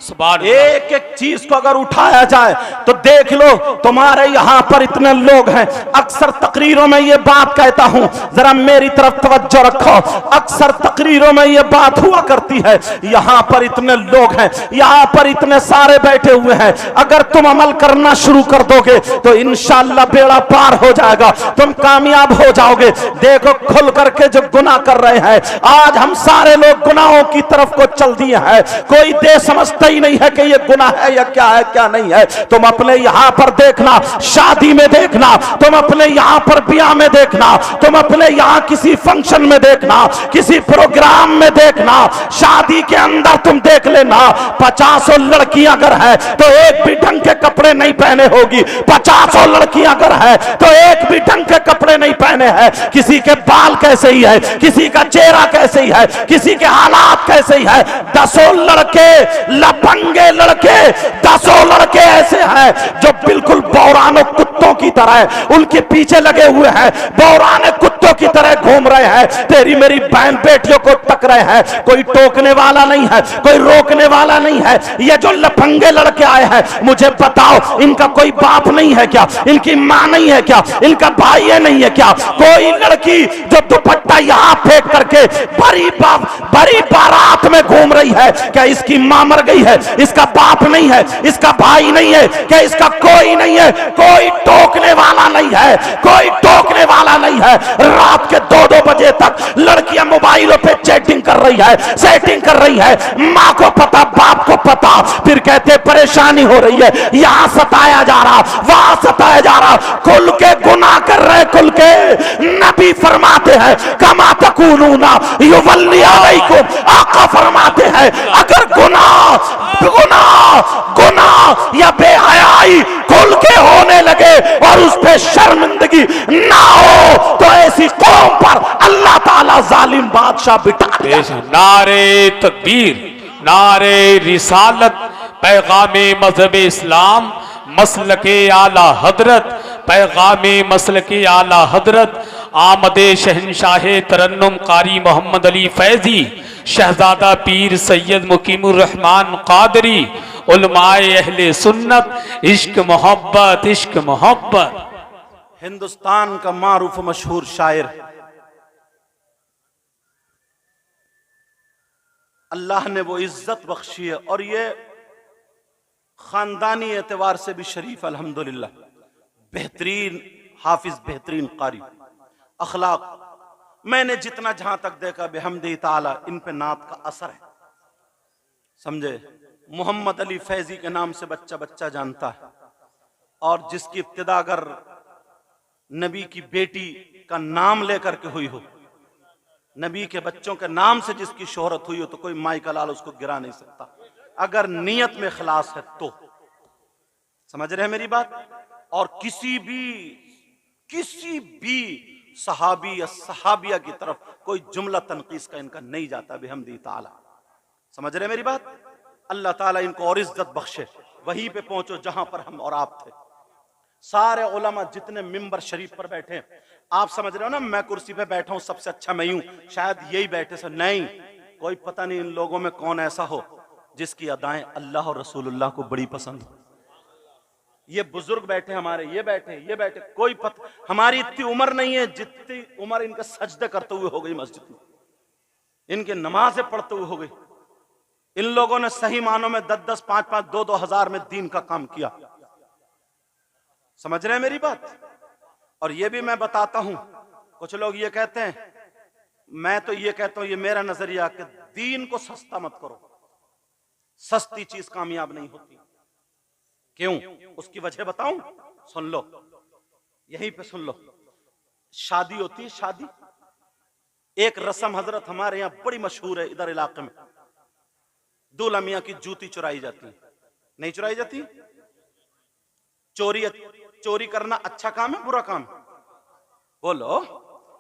एक एक चीज को अगर उठाया जाए तो देख लो, तुम्हारे यहां पर इतने लोग हैं। अक्सर तकरीरों में ये बात कहता हूं, जरा मेरी तरफ तवज्जो रखो। अक्सर तकरीरों में ये बात हुआ करती है, यहां पर इतने लोग हैं, यहां पर इतने सारे बैठे हुए हैं, अगर तुम अमल करना शुरू कर दोगे तो इंशाअल्लाह बेड़ा पार हो जाएगा, तुम कामयाब हो जाओगे। देखो खुल करके जो गुनाह कर रहे हैं, आज हम सारे लोग गुनाहों की तरफ को चल दिए हैं। कोई दे समझता ही नहीं है कि ये गुनाह है या क्या है क्या नहीं है। तुम अपने यहां पर देखना, शादी में देखना, तुम अपने यहां पर ब्याह में देखना, तुम अपने यहां किसी फंक्शन में देखना, किसी प्रोग्राम में देखना, शादी के अंदर तुम देख लेना, 50 लड़कियां अगर है तो एक भी ढंग के कपड़े नहीं पहने होगी। 50 लड़कियां अगर है तो एक भी ढंग के कपड़े नहीं पहने हैं। किसी के बाल कैसे ही है, किसी का चेहरा कैसे ही है, किसी के हालात कैसे ही है। 10 लड़के, लफंगे लड़के, 10 लड़के ऐसे हैं जो बिल्कुल बौरानो कुत्तों की तरह उनके पीछे लगे हुए हैं, बौराने कुत्तों की तरह घूम रहे हैं, तेरी मेरी बहन बेटियों को टक रहे हैं। कोई टोकने वाला नहीं है, कोई रोकने वाला नहीं है। ये जो लफंगे लड़के आए हैं, मुझे बताओ इनका कोई बाप नहीं है क्या, इनकी मां नहीं है क्या, इनका भाई है नहीं है क्या? कोई लड़की जो दुपट्टा यहां फेंक करके बड़ी बारात में घूम रही है, क्या इसकी मां मर गई है, इसका बाप नहीं है, इसका भाई नहीं है, क्या इसका कोई नहीं है? कोई टोकने वाला नहीं है, कोई टोकने वाला नहीं है। रात के 2-2 बजे तक लड़कियां मोबाइलों पे चैटिंग कर रही है, सेटिंग कर रही है। माँ को पता, बाप को पता, था, फिर कहते परेशानी हो रही है, यहां सताया जा रहा, वहां सताया जा रहा, खुल के गुनाह कर रहे, खुल के। नबी फरमाते हैं कमा तकूनूना युवल्ली अलैकुम, आका फरमाते हैं अगर गुनाह या बेहयाई खुल के होने लगे और उस पे शर्मिंदगी ना हो तो ऐसी कौम पर अल्लाह ताला जालिम बादशाह बिठा देगा। नारे तकबीर, नारे रिसालत, पैगामे मजहब इस्लाम, मसलके आला हजरत, पैगामे मसलके आला हजरत, आमदे शहनशाह तरन्नुम कारी मोहम्मद अली फैजी, शहजादा पीर सैयद मुकीमुर रहमान कादरी, उलमाए अहले सुन्नत, इश्क मोहब्बत, इश्क मोहब्बत। हिंदुस्तान का मारूफ मशहूर शायर, अल्लाह ने वो इज्जत बख्शी है और ये खानदानी एतबार से भी शरीफ, अल्हम्दुलिल्लाह, बेहतरीन हाफिज, बेहतरीन कारी, अखलाक। मैंने जितना जहां तक देखा बेहम्दी ताला इन पे नात का असर है, समझे। मोहम्मद अली फैजी के नाम से बच्चा बच्चा जानता है, और जिसकी इब्तिदा अगर नबी की बेटी का नाम लेकर के हुई हो, नबी के बच्चों के नाम से जिसकी शोहरत हुई हो, तो कोई माई का लाल उसको गिरा नहीं सकता, अगर नियत में खलास है तो। समझ रहे हैं मेरी बात। और किसी भी सहाबी या सहाबिया की तरफ कोई जुमला तनकीस का इनका नहीं जाता बेहम्दी ताला। समझ रहे हैं मेरी बात। अल्लाह ताला इनको और इज्जत बख्शे, वहीं पे पहुंचो जहां पर हम और आप थे। सारे उलमा जितने मिंबर शरीफ पर बैठे, आप समझ रहे हो ना, मैं कुर्सी पे बैठा हूं, सबसे अच्छा मैं हूं, शायद यही बैठे से नहीं, कोई पता नहीं इन लोगों में कौन ऐसा हो जिसकी अदाएं अल्लाह और रसूलुल्लाह को बड़ी पसंद हो। ये बुजुर्ग बैठे हमारे, ये बैठे, कोई पता, हमारी इतनी उम्र नहीं है जितनी उम्र इनके सजदे करते हुए हो गई मस्जिद में, इनके नमाजें पढ़ते हुए हो गई। इन लोगों ने सही मानों में 10-10, 5-5, 2-2 हजार में दीन का काम किया। समझ रहे हैं मेरी बात। और ये भी मैं बताता हूं, कुछ लोग ये कहते हैं, मैं तो ये कहता हूं, ये मेरा नजरिया कि दीन को सस्ता मत करो, सस्ती चीज कामयाब नहीं होती। क्यों? उसकी वजह बताऊं, सुन लो, यहीं पे सुन लो। शादी होती है, शादी, एक रस्म हजरत हमारे यहां बड़ी मशहूर है इधर इलाके में, दूल्हा मियां की जूती चुराई जाती है। नहीं चुराई जाती? चोरी करना अच्छा काम है, बुरा काम? बोलो,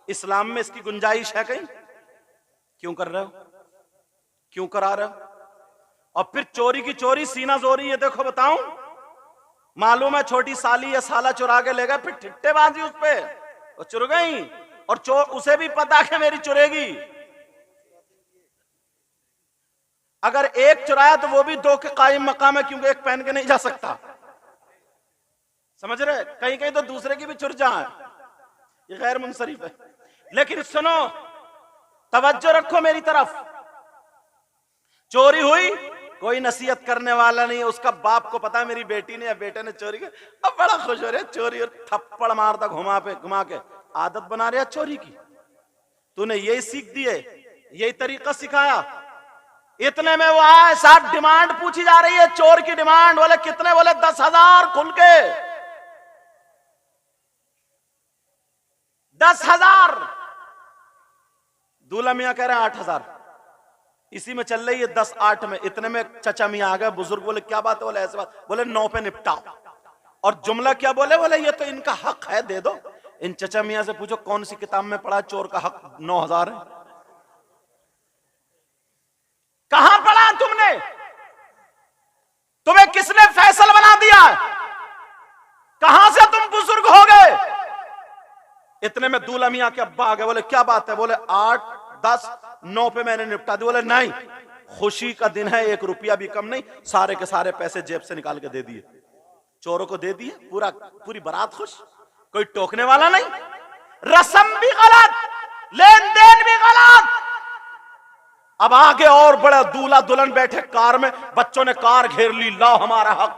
इस्लाम में इसकी गुंजाइश है कहीं? क्यों कर रहे हो, क्यों करा रहे हो? और फिर चोरी की चोरी, सीना जोरी, ये देखो बताऊं, मालूम है छोटी साली या साला चुरा के ले गए, फिर ठिट्टेबाजी उस पे, वो चुर गई, और उसे भी पता है मेरी चुरेगी। अगर एक चुराया तो वो भी 2 के कायम मकाम है, क्योंकि एक पहन के नहीं जा सकता। समझ रहे? कहीं कहीं तो दूसरे की भी चुर जाए, ये गैर मुनसरिफ है। लेकिन सुनो, तवज्जो रखो मेरी तरफ। चोरी हुई, कोई नसीहत करने वाला नहीं है, उसका बाप को पता है मेरी बेटी ने या बेटे ने चोरी की, अब बड़ा खुश हो रहे, चोरी और थप्पड़ मारता घुमा के आदत बना रहे चोरी की। तूने यही सीख दी है, यही तरीका सिखाया। इतने में वो आए, साहब डिमांड पूछी जा रही है, चोर की डिमांड। बोले कितने? बोले 10,000 खुल के 10,000। दूल्हा मियां कह रहे हैं 8,000। इसी में चल रही है 10-8 में। इतने में चचा मियां आ गए, बुजुर्ग बोले क्या बात है? बोले ऐसी बात। बोले 9 पे निपटाओ। और जुमला क्या बोले? बोले ये तो इनका हक है, दे दो। इन चचा मियां से पूछो कौन सी किताब में पढ़ा चोर का हक 9,000 है? कहां पढ़ा तुमने? तुम्हें किसने फैसल बना दिया? कहां से तुम बुजुर्ग हो गए? इतने में दूल्हा मियां के अब्बा आ गए। बोले क्या बात है? बोले 8, 10, 9 पे मैंने निपटा दी। बोले नहीं, खुशी का दिन है, 1 रुपया भी कम नहीं, सारे के सारे पैसे जेब से निकाल के दे दिए, चोरों को दे दिए, पूरी बारात खुश, कोई टोकने वाला नहीं। रस्म भी गलत, लेन देन भी गलत। अब आगे और बड़ा, दूल्हा दुल्हन बैठे कार में, बच्चों ने कार घेर ली, लाओ हमारा हक।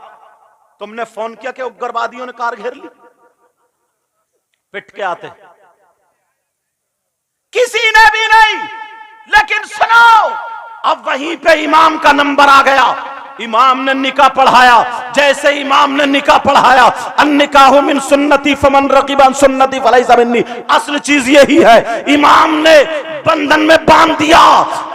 तुमने फोन किया कि उग्रवादियों ने कार घेर ली? पिट के आते किसी ने भी नहीं। लेकिन सुनो, अब वहीं पे इमाम का नंबर आ गया। इमाम ने निकाह पढ़ाया। जैसे इमाम ने निकाह पढ़ाया, अन्निकाहु मिन सुन्नती फमन रगिबा अन सुन्नती फलैसा मिन्नी, असल चीज यही है। इमाम ने बंधन में बांध दिया,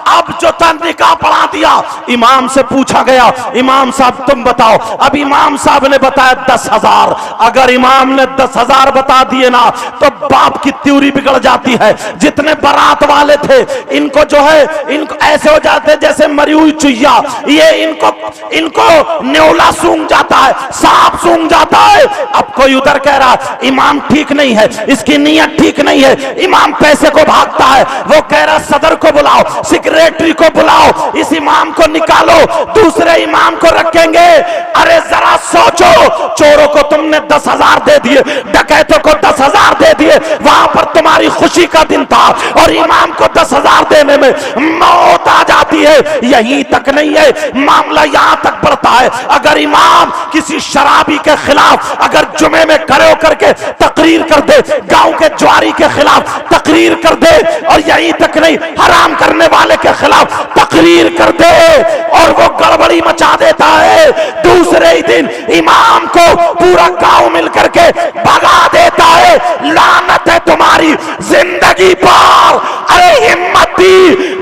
अब जो था निकाह पढ़ा दिया। इमाम से पूछा गया, इमाम साहब तुम बताओ। अब इमाम साहब ने बताया 10,000। अगर इमाम ने 10,000 बता दिए ना तो बाप की त्योरी बिगड़ जाती है। जितने बारात वाले थे इनको जो है, इनको ऐसे हो जाते जैसे मरी हुई चुहिया, ये इनको न्योला सूंघ जाता है, सांप सूंघ जाता है। अब कोई उधर कह रहा इमाम ठीक नहीं है, इसकी नीयत ठीक नहीं है, इमाम पैसे को भागता है। वो कह रहा सदर को बुलाओ, सेक्रेटरी को बुलाओ, इस इमाम को निकालो, दूसरे इमाम को रखेंगे। अरे जरा सोचो, चोरों को तुमने 10,000 दे दिए, डकैतों को 10,000 दे दिए, वहां पर तुम्हारी खुशी का दिन था, और इमाम को 10,000 देने में मौत आ जाती है। यहीं तक नहीं है, मामला यहां तक बढ़ता है। अगर इमाम किसी शराबी के खिलाफ अगर जुमे में खड़े होकर के तकरीर कर दे, गांव के ज्वारी के खिलाफ तकरीर कर दे, और यहीं तक नहीं, हराम करने वाले के खिलाफ तकरीर कर दे, और वो गड़बड़ी मचा देता है, दूसरे ही दिन इमाम को पूरा गांव मिलकर के भगा देता है। लानत है तुम्हारी जिंदगी पर। अरे हिम्मत थी,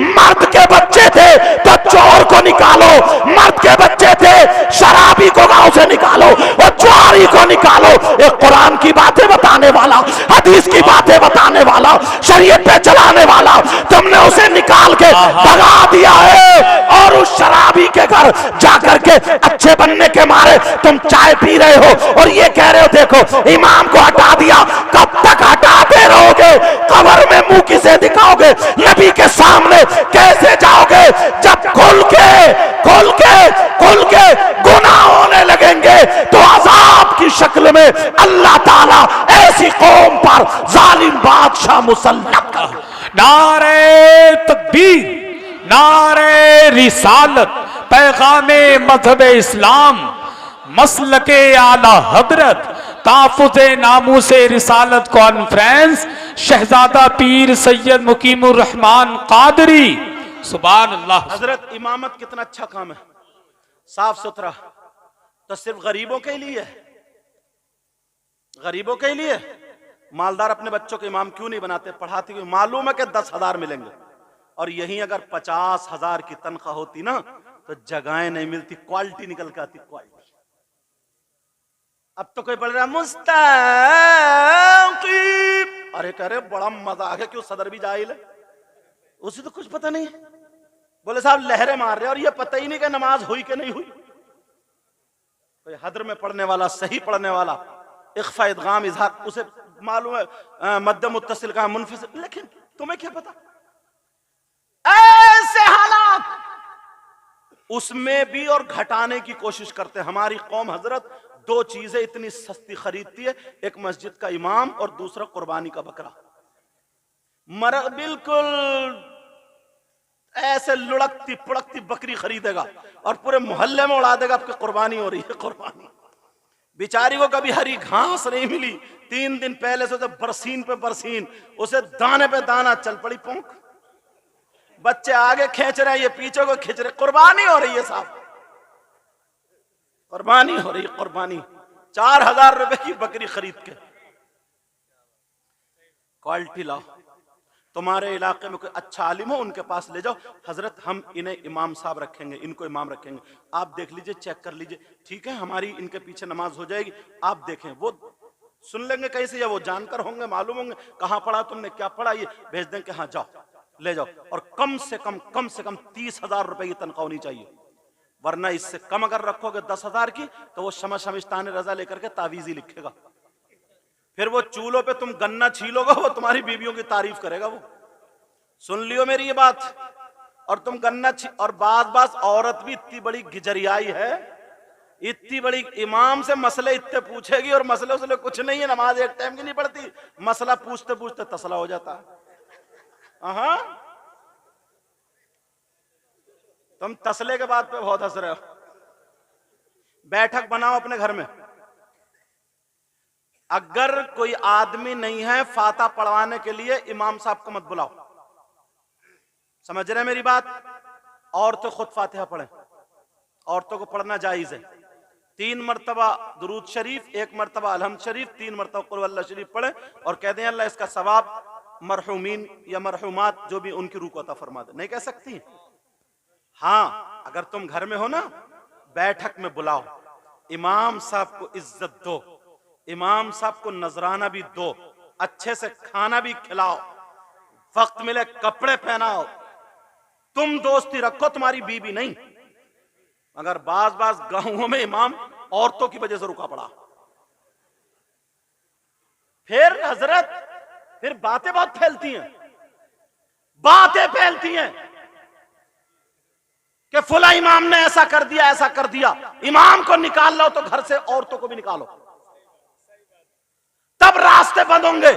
मर्द के बच्चे थे तो चोर को निकालो, मर्द के बच्चे थे शराबी को गांव से निकालो, और ज्वारी को निकालो। एक कुरान की बातें बताने वाला, हदीस की बातें बताने वाला, शरीयत पे चलाने वाला, तुमने उसे निकाल के भगा दिया है। और उस शराबी के घर जाकर के अच्छे बनने के मारे तुम चाय पी रहे हो, और ये कह रहे हो देखो इमाम को हटा दिया। कब तक हटाते रहोगे? कब्र में मुंह किसे दिखाओगे? नबी के सामने कैसे जाओगे? जब खुल के गुनाह होने लगेंगे तो अजाब की शक्ल में अल्लाह ताला ऐसी कौम पर जालिम बादशाह मुसल्लत कर। नारे तकबीर, नारे रिसालत, पैगामे मजहब इस्लाम, मसलके आला हजरत, ताफुज़े नामूसे रिसालत कॉन्फ्रेंस, शहजादा पीर सैयद मुकीमुर रहमान कादरी। सुभान अल्लाह। हजरत इमामत कितना अच्छा काम है, साफ सुथरा, तो सिर्फ गरीबों के लिए है, गरीबों के लिए। मालदार अपने बच्चों के इमाम क्यों नहीं बनाते? पढ़ाते हुए मालूम है कि 10,000 मिलेंगे, और यहीं अगर 50,000 की तनख्वाह होती ना तो जगहें नहीं मिलती, क्वालिटी निकल के आती, क्वालिटी। अब तो कोई बोल रहा मुस्ताकीम, अरे कह रहे बड़ा मजाक है, क्यों सदर भी जाहिल है, उसे तो कुछ पता नहीं है। बोले साहब लहरें मार रहे, और ये पता ही नहीं कि नमाज हुई कि नहीं हुई। कोई हदर में पढ़ने वाला, सही पढ़ने वाला, इख्फा इदगाम इजहार, उसे मालूम है मद्दे मुत्तसिल का मुनफसिल, लेकिन तुम्हें क्या पता? ऐसे हालात उसमें भी और घटाने की कोशिश करते हैं। हमारी कौम हजरत दो चीजें इतनी सस्ती खरीदती है, एक मस्जिद का इमाम और दूसरा कुर्बानी का बकरा। बिल्कुल ऐसे लुढ़कती पुड़कती बकरी खरीदेगा और पूरे मोहल्ले में उड़ा देगा आपकी कुर्बानी हो रही है। कुर्बानी बेचारी को कभी हरी घास नहीं मिली, 3 दिन पहले से बरसीन पे बरसीन, उसे दाने पे दाना, चल पड़ी पोंख, बच्चे आगे खींच रहे हैं, ये पीछे को खींच रहे, कुर्बानी हो रही है साहब, कुर्बानी हो रही है, कुर्बानी। 4,000 रुपए की बकरी खरीद के क्वालिटी लाओ। तुम्हारे इलाके में कोई अच्छा आलिम हो, उनके पास ले जाओ, हजरत हम इन्हें इमाम साहब रखेंगे, इनको इमाम रखेंगे, आप देख लीजिए, चेक कर लीजिए, ठीक है हमारी इनके पीछे नमाज हो जाएगी, आप देखें। वो सुन लेंगे कैसे, या वो जानकर होंगे, मालूम होंगे कहां पढ़ा तुमने, क्या पढ़ा, ये भेज दें कि हाँ जाओ ले जाओ। और कम से कम 30,000 रुपए की तनख्वाह होनी चाहिए, वरना इससे कम अगर रखोगे 10,000 की तो वो शमा शमिस्तान रजा लेकर के तावीजी लिखेगा, फिर वो चूल्हों पे तुम गन्ना छीलोगे, वो तुम्हारी बीवियों की तारीफ करेगा। वो सुन लियो मेरी ये बात। और तुम गन्ना और बात औरत भी इतनी बड़ी गिजरियाई है, इतनी बड़ी, इमाम से मसले इतने पूछेगी और मसले उसले कुछ नहीं है, नमाज एक टाइम की नहीं पढ़ती, मसला पूछते पूछते तसला हो जाता है। हाँ तुम तसले के बाद पे बहुत हंस रहे हो। बैठक बनाओ अपने घर में, अगर कोई आदमी नहीं है फाता पढ़वाने के लिए, इमाम साहब को मत बुलाओ, समझ रहे मेरी बात? औरतें खुद फातिहा पढ़े, औरतों को पढ़ना जायज है। 3 मरतबा दुरूद शरीफ, 1 मरतबा अलहम्द शरीफ, 3 मरतबा कुल हुवल्लाह शरीफ पढ़े और कह दें अल्लाह इसका सवाब मरहूमीन या मरहूमात जो भी उनकी रूह को अता फरमा दे। नहीं कह सकती? हाँ, अगर तुम घर में हो ना, बैठक में बुलाओ, इमाम साहब को इज्जत दो, इमाम साहब को नजराना भी दो, अच्छे से खाना भी खिलाओ, वक्त मिले कपड़े पहनाओ। तुम दोस्ती रखो, तुम्हारी बीवी नहीं। मगर बाज गांवों में इमाम औरतों की वजह से रुका पड़ा। फिर हजरत, फिर बातें बहुत फैलती हैं, बातें फैलती हैं कि फुला इमाम ने ऐसा कर दिया, ऐसा कर दिया। इमाम को निकाल लो तो घर से औरतों को भी निकालो, तब रास्ते बंद होंगे,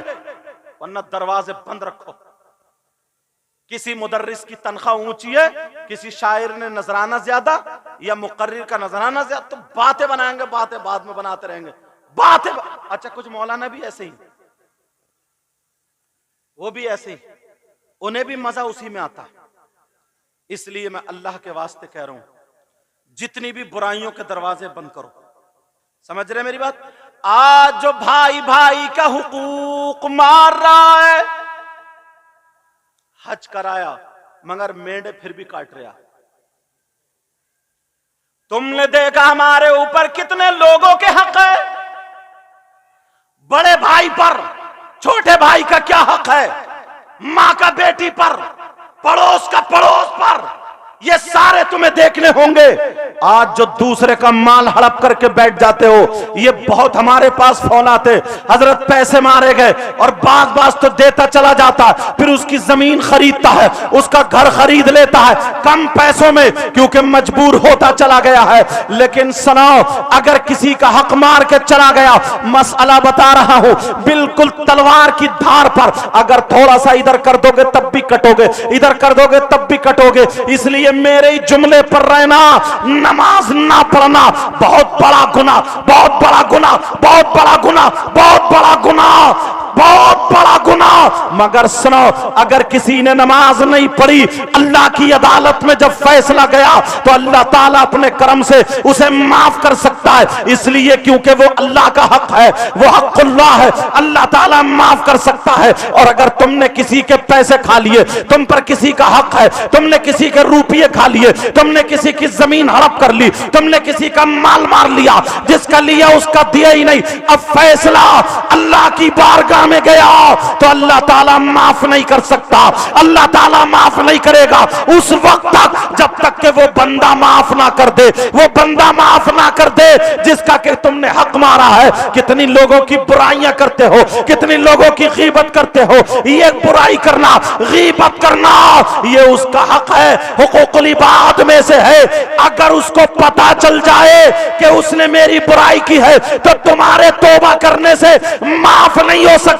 वरना दरवाजे बंद रखो। किसी मुदर्रिस की तनख्वाह ऊंची है, किसी शायर ने नजराना ज्यादा या मुकर्रिर का नजराना ज्यादा, तो बातें बनाएंगे, बातें बाद में बनाते रहेंगे, बातें अच्छा, कुछ मौलाना भी ऐसे ही, वो भी ऐसे ही, उन्हें भी मजा उसी में आता है। इसलिए मैं अल्लाह के वास्ते कह रहा हूं, जितनी भी बुराइयों के दरवाजे बंद करो। समझ रहे मेरी बात? आज जो भाई भाई का हुकूक मार रहा है, हज कराया मगर मेंढे फिर भी काट रहा। तुमने देखा हमारे ऊपर कितने लोगों के हक है, बड़े भाई पर छोटे भाई का क्या हक है, मां का बेटी पर, पड़ोस का पड़ोस पर, ये सारे तुम्हें देखने होंगे। आज जो दूसरे का माल हड़प करके बैठ जाते हो, ये बहुत हमारे पास फोन आते, हजरत पैसे मारे गए, और बाज तो देता चला जाता, फिर उसकी जमीन खरीदता है, उसका घर खरीद लेता है कम पैसों में, क्योंकि मजबूर होता चला गया है। लेकिन सुनाओ, अगर किसी का हक मार के चला गया, मसला बता रहा हूं, बिल्कुल तलवार की धार पर, अगर थोड़ा सा इधर कर दोगे तब भी कटोगे, इधर कर दोगे तब भी कटोगे। इसलिए मेरे ही जुमले पर रहना, नमाज ना पढ़ना बहुत बड़ा गुनाह, बहुत बड़ा गुनाह, बहुत बड़ा गुनाह, बहुत बड़ा गुनाह, बहुत बड़ा गुनाह। मगर सुनो, अगर किसी ने नमाज नहीं पढ़ी, अल्लाह की अदालत में जब फैसला गया तो अल्लाह ताला अपने करम से उसे माफ कर सकता है। इसलिए क्योंकि वो अल्लाह का हक है, वो हक़ुल्लाह है, अल्लाह ताला माफ कर सकता है। और अगर तुमने किसी के पैसे खा लिए, तुम पर किसी का हक है, तुमने किसी के रुपये खा लिए, तुमने किसी की जमीन हड़प कर ली, तुमने किसी का माल मार लिया, जिसका लिया उसका दिया ही नहीं, अब फैसला अल्लाह की बारगाह में गया तो अल्लाह ताला माफ नहीं कर सकता, अल्लाह ताला माफ नहीं करेगा उस वक्त तक जब तक कि वो बंदा माफ ना कर दे, वो बंदा माफ ना कर दे जिसका कि तुमने हक मारा है। कितनी लोगों की बुराइयां करते हो, कितनी लोगों की गीबत करते हो, ये बुराई करना, गीबत करना, ये उसका हक है, हुकूकुल इबाद में से है। अगर उसको पता चल जाए कि उसने मेरी बुराई की है तो तुम्हारे तौबा करने से माफ नहीं हो सकती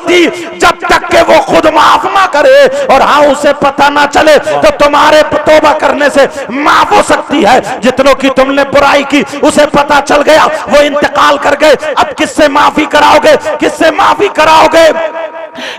जब तक कि वो खुद माफ ना करे, और हाँ उसे पता ना चले तो तुम्हारे तौबा करने से माफ हो सकती है। जितनों की तुमने बुराई की उसे पता चल गया, वो इंतकाल कर गए, अब किससे माफी कराओगे, किससे माफी कराओगे?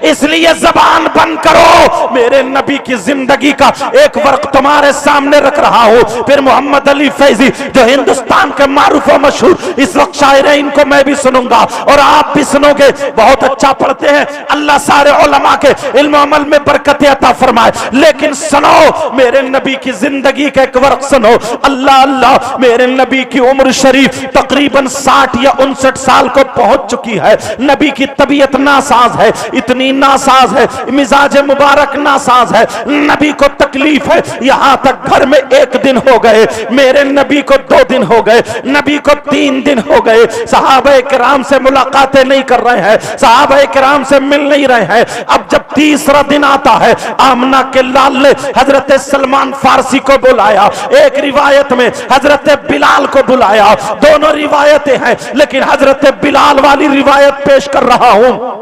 इसलिए जबान बंद करो। मेरे नबी की जिंदगी का एक वर्क तुम्हारे सामने रख रहा हूं, फिर मोहम्मद अली फैजी जो हिंदुस्तान के मारूफ और मशहूर इस वक्त शायर है, इनको मैं भी सुनूंगा और आप भी सुनोगे। बहुत अच्छा पढ़ते हैं, अल्लाह सारे उलमा के इल्म अमल में बरकत अता फरमाए। लेकिन सुनो, मेरे नबी की जिंदगी का एक वर्क सुनो। अल्लाह अल्लाह, मेरे नबी की उम्र शरीफ तकरीबन 60 या 59 साल को पहुंच चुकी है। नबी की तबीयत नासाज है, इतनी नासाज है, मिजाज मुबारक नासाज है, नबी को तकलीफ है। यहां तक घर में 1 दिन हो गए, मेरे नबी को 2 दिन हो गए, नबी को 3 दिन हो गए, सहाबा किराम से मुलाकातें नहीं कर रहे हैं, सहाबा किराम से मिल नहीं रहे हैं। अब जब तीसरा दिन आता है, आमना के लाल ने हजरत सलमान फारसी को बुलाया, एक रिवायत में हजरत बिलाल को बुलाया। दोनों रिवायतें हैं, लेकिन हजरत बिलाल वाली रिवायत पेश कर रहा हूं।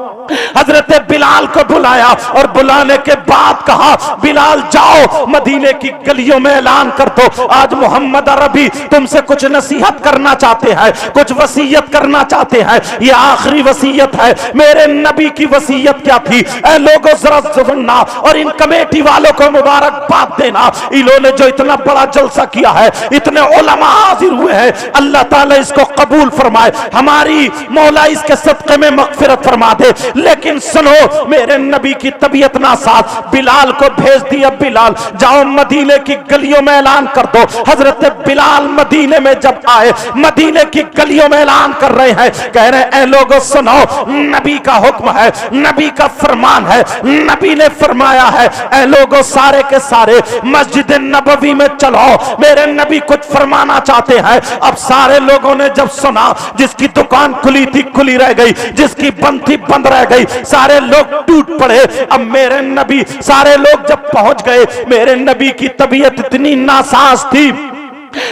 हजरत बिलाल को बुलाया और बुलाने के बाद कहा, बिलाल जाओ मदीने की गलियों में ऐलान कर दो, आज मोहम्मद अरबी तुमसे कुछ नसीहत करना चाहते हैं, कुछ वसीयत करना चाहते हैं। ये आखिरी वसीयत है। मेरे नबी की वसीयत क्या थी? ऐ लोगों जरा सुनना और इन कमेटी वालों को मुबारकबाद देना। इन्होंने जो इतना बड़ा जलसा किया है, इतने उलमा हाजिर हुए हैं, अल्लाह ताला इसको कबूल फरमाए, हमारी मौला इसके सदक़े में मग़फ़िरत फरमा दे। लेकिन सुनो, मेरे नबी की तबीयत नासाज, बिलाल को भेज दिया, बिलाल जाओ मदीने की गलियों में ऐलान कर दो। हजरत बिलाल मदीने में जब आए, मदीने की गलियों में ऐलान कर रहे हैं, कह रहे हैं, ऐ लोगों सुनो, नबी का हुक्म है, नबी का फरमान है, नबी ने फरमाया है, ऐ लोगों सारे के सारे मस्जिद नबवी में चलो, मेरे नबी कुछ फरमाना चाहते हैं। अब सारे लोगों ने जब सुना, जिसकी दुकान खुली थी खुली रह गई, जिसकी बंद थी बंद रह गई, सारे लोग टूट पड़े। अब मेरे नबी, सारे लोग जब पहुंच गए, मेरे नबी की तबीयत इतनी नासाज थी,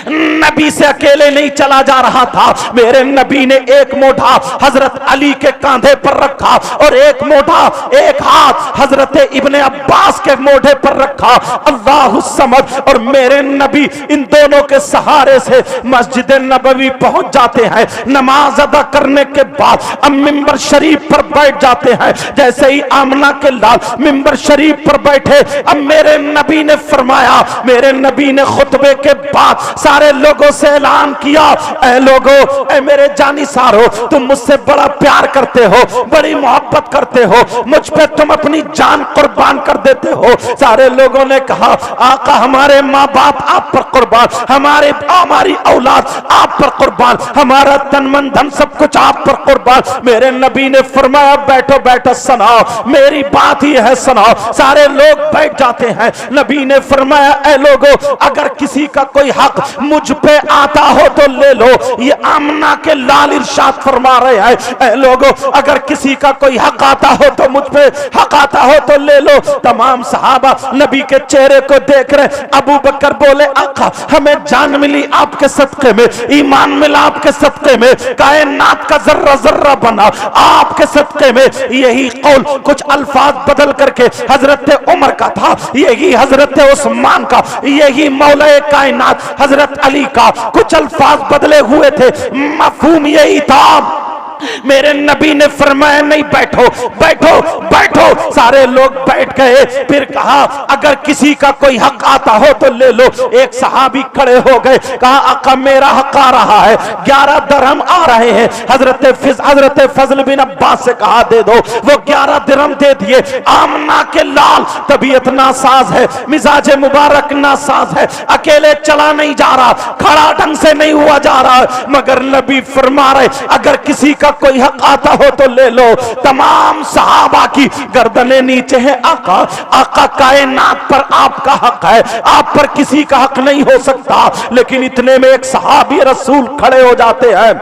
नबी से अकेले नहीं चला जा रहा था। मेरे नबी ने एक मोढ़ा हजरत अली के कांधे पर रखा और एक मोढ़ा, एक हाथ हजरत इब्ने अब्बास के मोढ़े पर रखा। अल्लाहु समद। और मेरे नबी इन दोनों के सहारे से मस्जिद नबवी पहुंच जाते हैं। नमाज अदा करने के बाद अब मिंबर शरीफ पर बैठ जाते हैं। जैसे ही आमना के लाल मिंबर शरीफ पर बैठे, अब मेरे नबी ने फरमाया, मेरे नबी ने खुतबे के बाद सारे लोगों से ऐलान किया, ऐ लोगों, ऐ मेरे जानी सारो, तुम मुझसे बड़ा प्यार करते हो, बड़ी मोहब्बत करते हो, मुझ पे तुम अपनी जान कुर्बान कर देते हो। सारे लोगों ने कहा, आका हमारे माँ बाप आप पर कुर्बान, हमारी औलाद आप पर कुर्बान, हमारा तन मन धन सब कुछ आप पर कुर्बान। मेरे नबी ने फरमाया, बैठो बैठो सुनाओ, मेरी बात ही है सुनाओ। सारे लोग बैठ जाते हैं। नबी ने फरमाया, ऐ लोगों, अगर किसी का कोई हक मुझ पे आता हो तो ले लो। ये आमना के लाल इरशाद फरमा रहे हैं, ऐ लोगों, अगर किसी का कोई हक आता हो तो मुझ पे हक आता हो तो ले लो। तमाम सहाबा नबी के चेहरे को देख रहे। अबू बकर बोले, आका हमें जान मिली आपके सदके में, ईमान मिला आपके सदके में, कायनात का जर्रा जर्रा बना आपके सदके में। यही कौल कुछ अल्फाज बदल करके हजरत उमर का था, यही हजरत उस्मान का, यही मौला कायनात हजरत अली का, कुछ अल्फाज बदले हुए थे, मफहूम यही था। मेरे नबी ने फरमाया, नहीं बैठो बैठो बैठो। सारे लोग बैठ गए। फिर कहा, अगर किसी का कोई हक आता हो तो ले लो। एक सहाबी खड़े हो गए, कहा, आका मेरा हक आ रहा है, 11 दिरहम आ रहे हैं। हजरत फजल बिन अब्बास से कहा, दे दो। वो 11 दिरहम दे दिए। आमना के लाल तबीयत नासाज है, मिजाज मुबारक नासाज है, अकेले चला नहीं जा रहा, खड़ा ढंग से नहीं हुआ जा रहा, मगर नबी फरमा रहे, अगर किसी का कोई हक आता हो तो ले लो। तमाम सहाबा की गर्दनें नीचे हैं। आका, आका कायनात पर आपका हक है, आप पर किसी का हक नहीं हो सकता। लेकिन इतने में एक सहाबी रसूल खड़े हो जाते हैं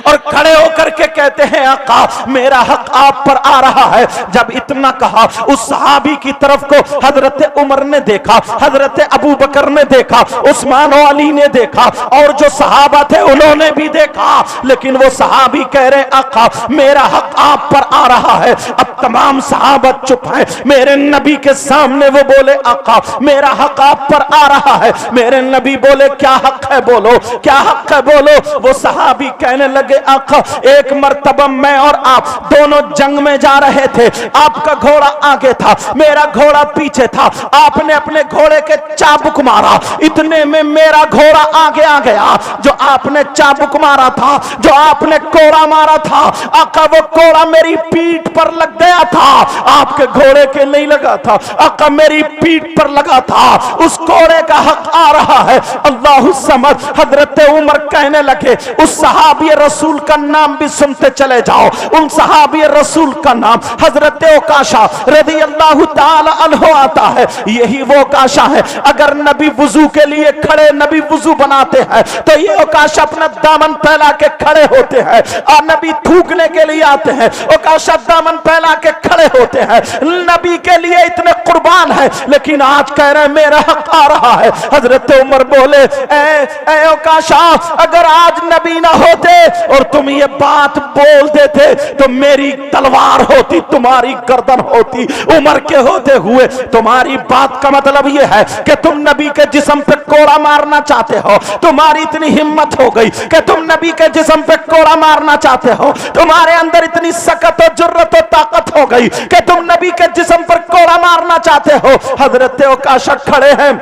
और खड़े होकर के कहते हैं, आका मेरा हक आप पर आ रहा है। जब इतना कहा, उस सहाबी की तरफ को हजरत उमर ने देखा, हजरत अबू बकर ने देखा, उस्मान और अली ने देखा, और जो सहाबा थे उन्होंने भी देखा। लेकिन वो सहाबी कह रहे, आका मेरा हक आप पर आ रहा है। अब तमाम सहाबा चुप हैं। मेरे नबी के सामने वो बोले, आका मेरा हक आप पर आ रहा है। मेरे नबी बोले, क्या हक है बोलो, क्या हक है बोलो। वो सहाबी कहने लगे, आका एक मर्तबा मैं और आप दोनों जंग में जा रहे थे, आपका घोड़ा आगे था, मेरा घोड़ा पीछे था, आपने अपने घोड़े के चाबुक मारा, इतने में मेरा घोड़ा आगे आ गया। जो आपने चाबुक मारा था, जो आपने कोड़ा मारा था, आका वो कोड़ा मेरी पीठ पर लग गया था, आपके घोड़े के नहीं लगा था, आका मेरी पीठ पर लगा था, उस कोड़े का हक आ रहा है। अल्लाहु समद। हजरत उमर कहने लगे, उस सहाबी रसूल का नाम भी सुनते चले जाओ। उन सहाबी रसूल का नाम हजरत ओकाशा रज़ी अल्लाहु ताला अन्हु आता है। यही वो ओकाशा है, अगर नबी वुजू के लिए खड़े, नबी वुजू बनाते हैं तो ये ओकाशा अपना दामन फैला के खड़े होते हैं, और नबी थूकने के लिए आते हैं, ओकाशा दामन फैला के खड़े होते हैं। नबी के लिए इतने कुर्बान है, लेकिन आज कह रहे हैं मेरा हक आ रहा है। हजरत उमर बोले, ए ओकाशा, अगर आज नबी ना होते और तुम ये बात बोल देते तो मेरी तलवार होती, तुम्हारी गर्दन होती। उम्र के होते हुए तुम्हारी बात का मतलब ये है कि तुम नबी के जिस्म पे कोड़ा मारना चाहते हो। तुम्हारी इतनी हिम्मत हो गई कि तुम नबी के जिस्म पे कोड़ा मारना चाहते हो। तुम्हारे अंदर इतनी सकत और जुर्रत और ताकत हो गई कि तुम नबी के जिस्म पर कोड़ा मारना चाहते हो। हजरत उकाशा खड़े हैं,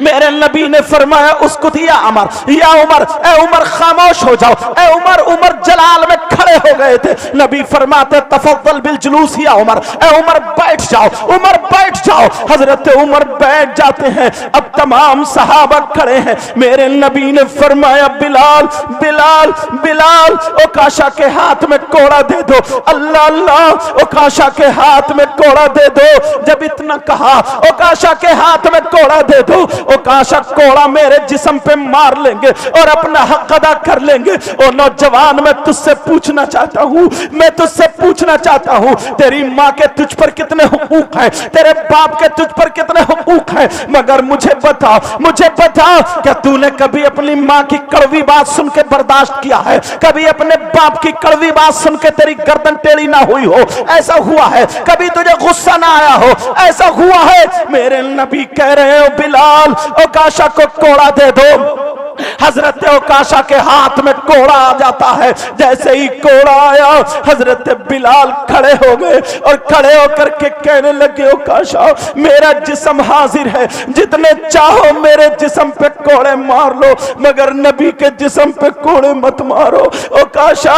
मेरे नबी ने फरमाया उसको दिया अमर, या उमर, ए उमर खामोश हो जाओ, ए उमर। उमर जलाल में खड़े हो गए थे। नबी फरमाते तफद्दल बिल जुलूस या उमर, ए उमर बैठ जाओ, उमर बैठ जाओ। हजरत उमर बैठ जाते हैं। अब तमाम सहाबा खड़े हैं। मेरे नबी ने फरमाया बिलाल, बिलाल, बिलाल, उकाशा के हाथ में कोड़ा दे दो। अल्लाह अल्लाह, उकाशा के हाथ में कोड़ा दे दो। जब इतना कहा, उकाशा के हाथ में कोड़ा दे दो। उकाशा कोड़ा मेरे जिस्म पे मार लेंगे और अपना हक अदा कर लेंगे। और नौजवान, मैं तुझसे पूछना चाहता हूं, मैं तुझसे पूछना चाहता हूं, तेरी माँ के तुझ पर कितने हुकूक हैं, तेरे बाप के तुझ पर कितने हुकूक हैं, मगर मुझे बता, मुझे बता, क्या तूने कभी अपनी माँ की कड़वी बात सुन के बर्दाश्त किया है? कभी अपने बाप की कड़वी बात सुन के तेरी गर्दन टेढ़ी ना हुई हो? ऐसा हुआ है? कभी तुझे गुस्सा ना आया हो? ऐसा हुआ है? मेरे नबी कह रहे हो बिलाल, उकाशा को कोड़ा दे दो। हजरत उकाशा के हाथ में कोड़ा आ जाता है। जैसे ही कोड़ा आया, हजरत बिलाल खड़े हो गए और खड़े होकर के कहने लगे उकाशा, मेरा जिस्म हाजिर है, जितने चाहो मेरे जिस्म पे कोड़े मार लो, मगर नबी के जिस्म पे कोड़े मत मारो। उकाशा,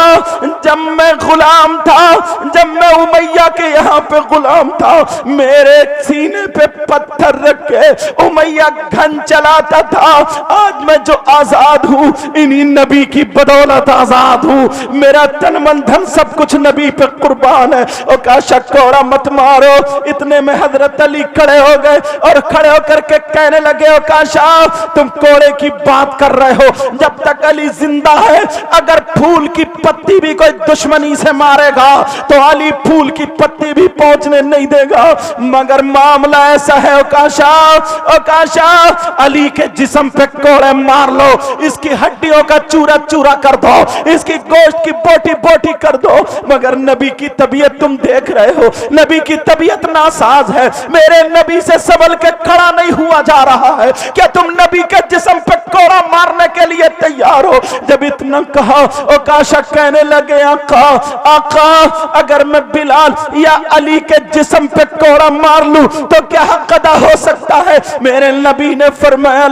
जब मैं गुलाम था, जब मैं उमैया के यहाँ पे गुलाम था, मेरे सीने पे पत्थर रख के उमैया घन चलाता था। आज मैं जो आजाद हूं, इन्हीं नबी की बदौलत आजाद हूं। मेरा तन मन धन सब कुछ नबी पे कुर्बान है। उकाशा कोड़ा मत मारो। इतने में हजरत अली खड़े हो गए और खड़े होकर के कहने लगे उकाशा, तुम कोड़े की बात कर रहे हो, जब तक अली जिंदा है, अगर फूल की पत्ती भी कोई दुश्मनी से मारेगा तो अली फूल की पत्ती भी पहुंचने नहीं देगा। मगर मामला ऐसा है उकाशा, उकाशा, अली के जिस्म पे कोड़े मार लो, इसकी हड्डियों का चूरा चूरा कर दो, इसकी गोश्त की बोटी बोटी कर दो, मगर नबी की तबीयत तुम देख रहे हो, नबी की तबीयत नासाज है। मेरे नबी से संभल के खड़ा नहीं हुआ जा रहा है। क्या तुम नबी के जिस्म पे कोड़ा मारने के लिए तैयार हो? जब इतना कहा, उकाशा कहने लगे आका, आका, अगर मैं बिलाल या अली के जिस्म पे कोड़ा मार लूं तो क्या हक अदा हो सकता है? मेरे नबी ने फरमाया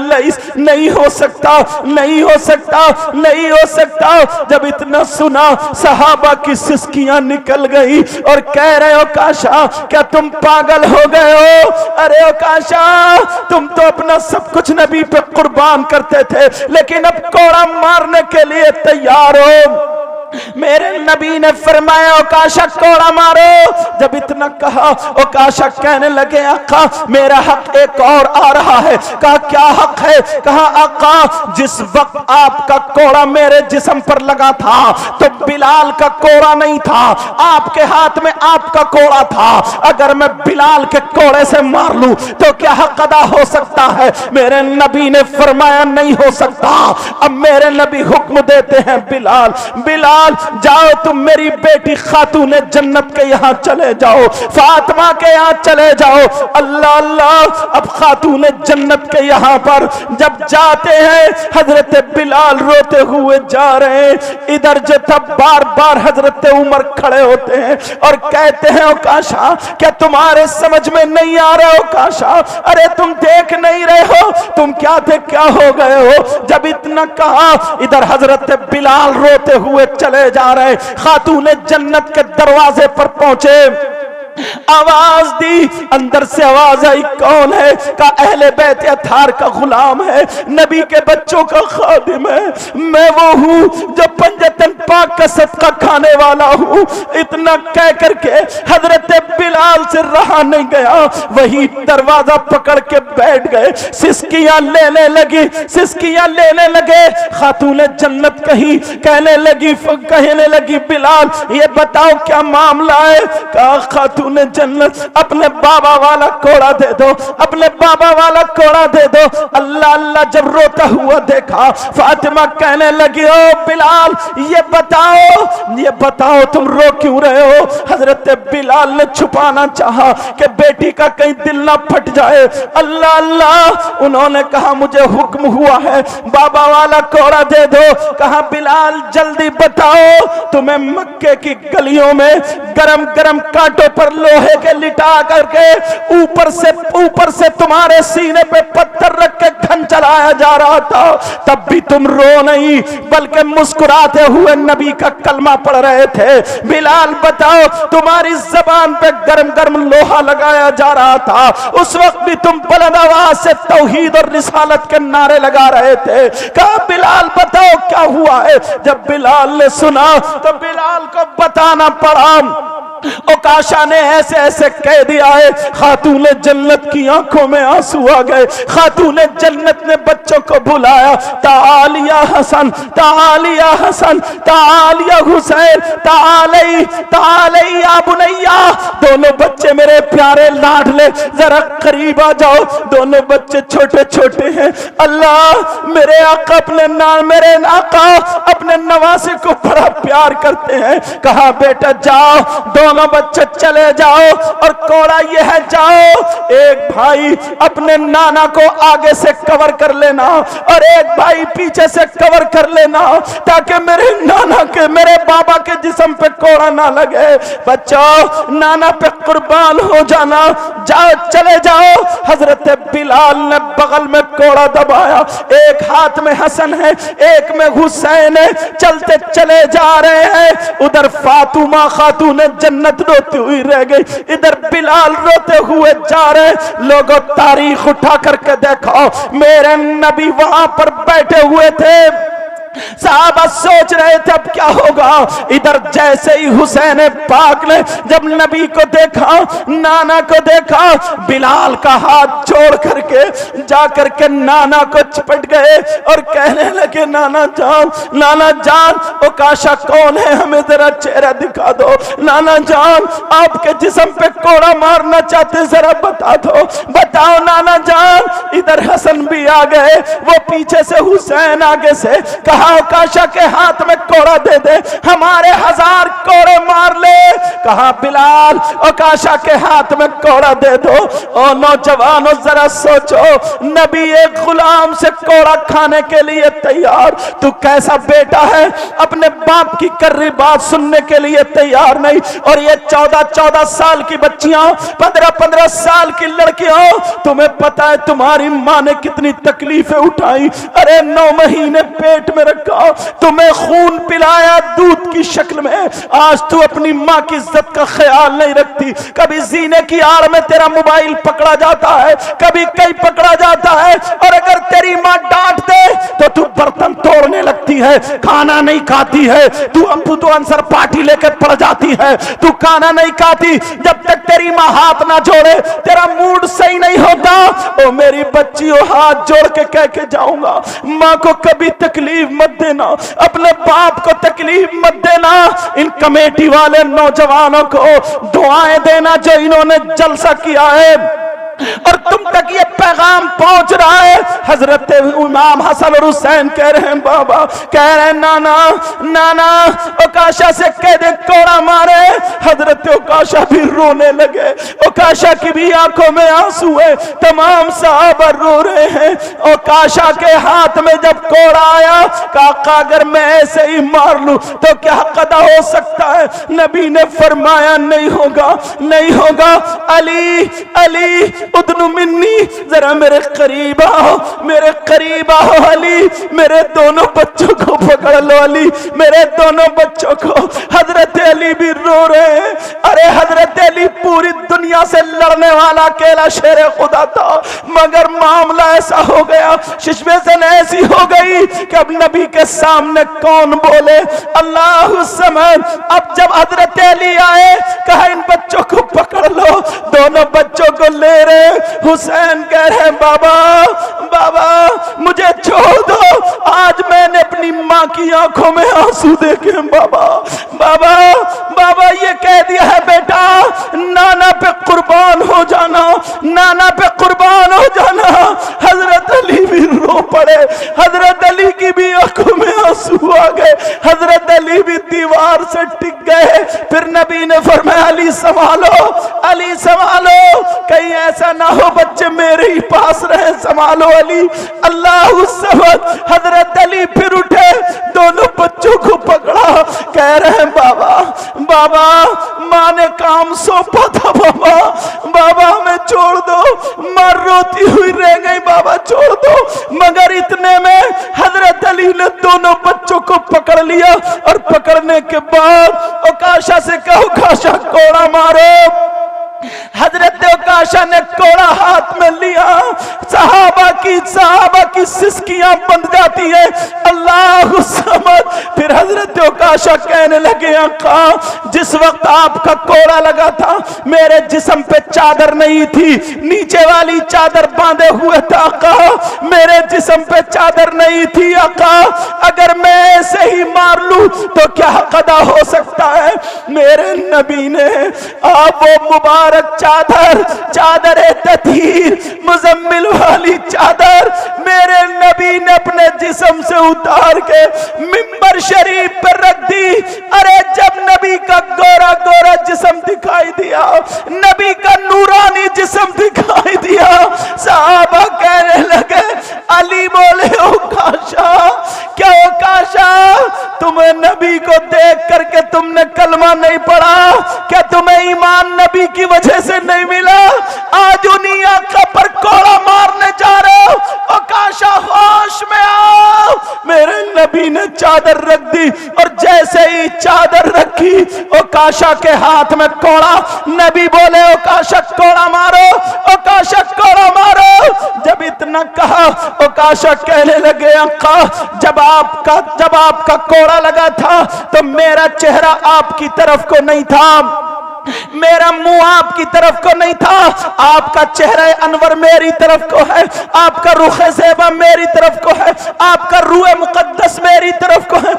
नहीं हो सकता, नहीं हो सकता, नहीं हो सकता। जब इतना सुना, सहाबा की सिसकियां निकल गई और कह रहे हो उकाशा, क्या तुम पागल हो गए हो? अरे उकाशा, तुम तो अपना सब कुछ नबी पे कुर्बान करते थे, लेकिन अब कोड़ा मारने के लिए तैयार हो। मेरे नबी ने फरमाया उकाशा कोड़ा मारो। जब इतना कहा, उकाशा कहने लगे आका, मेरा हक एक और आ रहा है। कहा क्या हक है? कहा आका, जिस वक्त आपका कोड़ा मेरे जिस्म पर लगा था तो बिलाल का कोड़ा नहीं था, आपके हाथ में आपका कोड़ा था। अगर मैं बिलाल के कोड़े से मार लूं तो क्या हक अदा हो सकता है? मेरे नबी ने फरमाया नहीं हो सकता। अब मेरे नबी हुक्म देते हैं, बिलाल, बिलाल, जाओ तुम मेरी बेटी खातून जन्नत के यहाँ चले जाओ, फातिमा के यहाँ चले जाओ। अल्लाह अल्लाह, अब खातून जन्नत के यहाँ पर जब जाते हैं, हजरत बिलाल रोते हुए जा रहे हैं। इधर जो तब बार बार हजरत उमर खड़े होते हैं और कहते हैं उकाशा, क्या तुम्हारे समझ में नहीं आ रहा उकाशा? अरे तुम देख नहीं रहे हो, तुम क्या थे क्या हो गए हो? जब इतना कहा, इधर हजरत बिलाल रोते हुए चले जा रहे। खातून जन्नत के दरवाजे पर पहुंचे, आवाज दी, अंदर से आवाज आई, कौन है? का अहले बैत अथार का गुलाम है, नबी के बच्चों का खादिम है। मैं वो हूँ जो पंजतन पाक का सदका खाने वाला हूँ। इतना कह करके हजरत बिलाल से रहा नहीं गया, वही दरवाजा पकड़ के बैठ गए। सिसकियां लेने लगी, सिसकियां लेने लगे। खातून जन्नत कहीं कहने लगी बिलाल, ये बताओ क्या मामला है? कहा खातून खातून जन्नत अपने बाबा वाला कोड़ा दे दो, अपने बाबा वाला कोड़ा दे दो। अल्लाह अल्लाह जब रोता हुआ देखा, फातिमा कहने लगी ओ बिलाल ये बताओ तुम रो क्यों रहे हो? हजरत बिलाल ने छुपाना चाहा कि बेटी का कहीं दिल ना फट जाए। अल्लाह अल्लाह उन्होंने कहा मुझे हुक्म हुआ है बाबा वाला कोड़ा दे दो। कहा बिलाल जल्दी बताओ, तुम्हें मक्के की गलियों में गरम गरम कांटों पर लोहे के लिटा करके ऊपर से तुम्हारे सीने पे पत्थर रख के घन चलाया जा रहा था, तब भी तुम रो नहीं बल्कि मुस्कुराते हुए नबी का कलमा पढ़ रहे थे। बिलाल बताओ, तुम्हारी जबान पे गरम गरम लोहा लगाया जा रहा था, उस वक्त भी तुम बुलंद आवाज से तौहीद और रिसालत के नारे लगा रहे थे। कहा बिलाल बताओ क्या हुआ है? जब बिलाल ने सुना तो बिलाल को बताना पड़ा। ओकाशा ने ऐसे ऐसे कह दिया है, खातून जन्नत की आंखों में आंसू आ गए। खातून जन्नत ने बच्चों को बुलाया, तालिया हसन, तालिया हसन, तालिया हुसैन, तालई बुनैया। दोनों बच्चे मेरे प्यारे लाडले, जरा करीब आ जाओ। दोनों बच्चे छोटे छोटे हैं। अल्लाह मेरे आका मेरे आका अपने नवासे को बड़ा प्यार करते हैं। कहा बेटा जाओ, दोनों बच्चे चले जाओ और कोड़ा ये है, जाओ एक भाई अपने नाना को आगे से कवर कर लेना और एक भाई पीछे से कवर कर लेना, ताकि मेरे नाना के मेरे बाबा के जिस्म पे कोड़ा ना लगे। बच्चों नाना पे कुर्बान हो जाना, जाओ चले जाओ। हजरत बिलाल ने बगल में कोड़ा दबाया, एक हाथ में हसन है एक में हुसैन है, चलते चले जा रहे हैं। उधर फातिमा खातून जन्नत रोती हुई रह गई, इधर बिलाल रोते हुए जा रहे। लोगों तारीख उठा करके देखो, मेरे नबी वहां पर बैठे हुए थे। साहबा सोच रहे थे अब क्या होगा। इधर जैसे ही हुसैन पाक ने जब नबी को देखा, नाना को देखा, बिलाल का हाथ जोड़ करके जा करके नाना को चिपट गए और कहने लगे नाना जान ओकाशा कौन है, हमें जरा चेहरा दिखा दो। नाना जान आपके जिस्म पे कोड़ा मारना चाहते, जरा बता दो, बताओ नाना जान। इधर हसन भी आ गए, वो पीछे से हुसैन आगे से। कहा ओकाशा के हाथ में कोड़ा दे दे, हमारे 1000 कोड़े मार ले। कहा बिलाल ओकाशा के हाथ में कोड़ा दे दो। और नौजवानों जरा सोचो, नबी एक गुलाम से कोड़ा खाने के लिए तैयार, तू कैसा बेटा है अपने बाप की कर्री बात सुनने के लिए तैयार नहीं। और ये 14-14 साल की बच्चियां, 15-15 साल की लड़कियां, तुम्हें पता है तुम्हारी माँ ने कितनी तकलीफें उठाई। अरे 9 महीने पेट में रखा, तुम्हें खून पिलाया दूध की शक्ल में, आज तू अपनी माँ की इज्जत का ख्याल नहीं रखती। कभी जीने की आड़ में तेरा मोबाइल पकड़ा जाता है, कभी कहीं पकड़ा जाता है, और अगर तेरी माँ डांट दे तो तू बर्तन तोड़ने लगती है, खाना नहीं खाती है, तू अंसर पार्टी लेकर पड़ जाती है, तू खाना नहीं खाती जब तक तेरी माँ हाथ ना जोड़े, तेरा मूड सही नहीं होता। ओ मेरी बच्चियों, हाथ जोड़ के कह के जाऊंगा, माँ को कभी तकलीफ मत देना, अपने बाप को तकलीफ मत देना। इन कमेटी वाले नौजवानों को दुआएं देना जो इन्होंने जलसा किया है और तुम तक ये पैगाम पहुंच रहा है। हजरत इमाम हसन और हुसैन कह रहे हैं बाबा, कह रहे हैं नाना ओकाशा से कह दे कोड़ा मारे। हजरत ओकाशा भी रोने लगे, ओकाशा की भी आंखों में आंसू है, तमाम साहबा रो रहे हैं। ओकाशा के हाथ में जब कोड़ा आया, काका अगर मैं ऐसे ही मार लूं तो क्या कदा हो सकता है? नबी ने फरमाया नहीं होगा। अली उदनु मिन्नी, जरा मेरे करीब आओ अली, मेरे दोनों बच्चों को पकड़ लो अली, मेरे दोनों बच्चों को। हजरत अली भी रो रहे हैं। अरे हजरत अली पूरी दुनिया से लड़ने वाला अकेला शेर खुदा था, मगर मामला ऐसा हो गया, सिचुएशन ऐसी हो गई कि अब नबी के सामने कौन बोले, अल्लाह समद। अब जब हजरत अली आए, कहा इन बच्चों को पकड़ लो, दोनों बच्चों को ले रहे। हुसैन कह रहे बाबा मुझे छोड़ दो, आज मैंने अपनी माँ माँ की आंखों में आंसू देखे बाबा बाबा बाबा ये कह दिया है बेटा नाना पे कुर्बान हो जाना, नाना पे कुर्बान हो जाना। हजरत अली भी रो पड़े, हजरत अली की भी आंखों में आंसू आ गए, हजरत अली भी दीवार से टिक गए। फिर नबी ने फरमाया अली संभालो, अली संभालो, कहीं ऐसा ना हो बच्चे मेरे ही पास रहे, संभालो अली। अल्लाह समद। हजरत अली फिर उठे, दोनों बच्चों को पकड़ा, कह रहे हैं बाबा बाबा माँ ने काम सौंपा था बाबा, बाबा हमें छोड़ दो, माँ रोती हुई रह गई, बाबा छोड़ दो। मगर इतने में हजरत अली ने दोनों बच्चों को पकड़ लिया और पकड़ने के बाद ओकाशा से कहो ओकाशा कोड़ा मारो। हजरत ओकाशा ने कोड़ा हाथ में लिया, सहाबा की सिसकियां बंद जाती है, अल्लाह समद। फिर हजरत ओकाशा कहने लगे आका जिस वक्त आपका कोड़ा लगा था मेरे जिस्म पे चादर नहीं थी, नीचे वाली चादर बांधे हुए था आका, मेरे जिस्म पे चादर नहीं थी आका, अगर मैं ऐसे ही मार लूं तो क्या कदा हो सकता है। मेरे नबी ने आप वो मुबारक चादर, चादर ततीर मुजम्मिल वाली चादर मेरे नबी ने अपने जिस्म से उतार के मिंबर शरीफ पर रख दी। अरे जब नबी का गोरा गोरा जिस्म दिखाई दिया, नबी का नूरानी जिस्म दिखाई दिया, साहबा कहने लगे अली बोले ओकाशा क्या ओकाशा तुम्हें नबी को देख करके तुमने कलमा नहीं पढ़ा क्या, तुम्हें ईमान नबी की वजह से नहीं मिला, आज उन्हीं आका पर कोड़ा मारने जा रहे हो, ओकाशा होश में आओ। मेरे नबी ने चादर रख दी और जैसे ही चादर रखी ओकाशा के हाथ में कोड़ा, नबी बोले ओकाशा कोड़ा मारो, ओकाशा कोड़ा मारो। जब इतना कहा ओकाशा कहने लगे आका जब आपका कोड़ा लगा था तो मेरा चेहरा आपकी तरफ को नहीं था, मेरा मुंह आपकी तरफ को नहीं था, आपका चेहरा अनवर मेरी तरफ को है, आपका रुख ज़ेबा मेरी तरफ को है, आपका रूह मुकद्दस मेरी तरफ को है,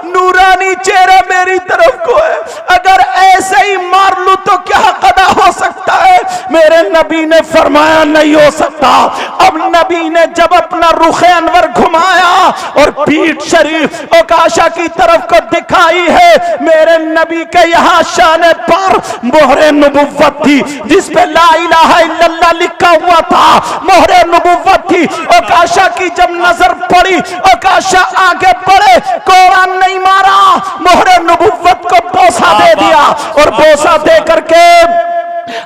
नूरानी चेहरा मेरी तरफ को है, अगर ऐसे ही मार लूं तो क्या कदा हो सकता है। मेरे नबी ने फरमाया नहीं हो सकता। अब नबी ने जब अपना रुख अनवर घुमाया और पीठ शरीफ ओकाशा की तरफ को दिखाई है, मेरे नबी के यहाँ शान पर मोहरे नबुव्वत थी जिस पे ला इलाहा इल्लल्लाह लिखा हुआ था, मोहरे नबुव्वत थी। ओकाशा की जब नजर पड़ी ओकाशा आगे बढ़े, कोड़ा नहीं मारा, मोहरे नबुव्वत को बोसा दे दिया और बोसा दे करके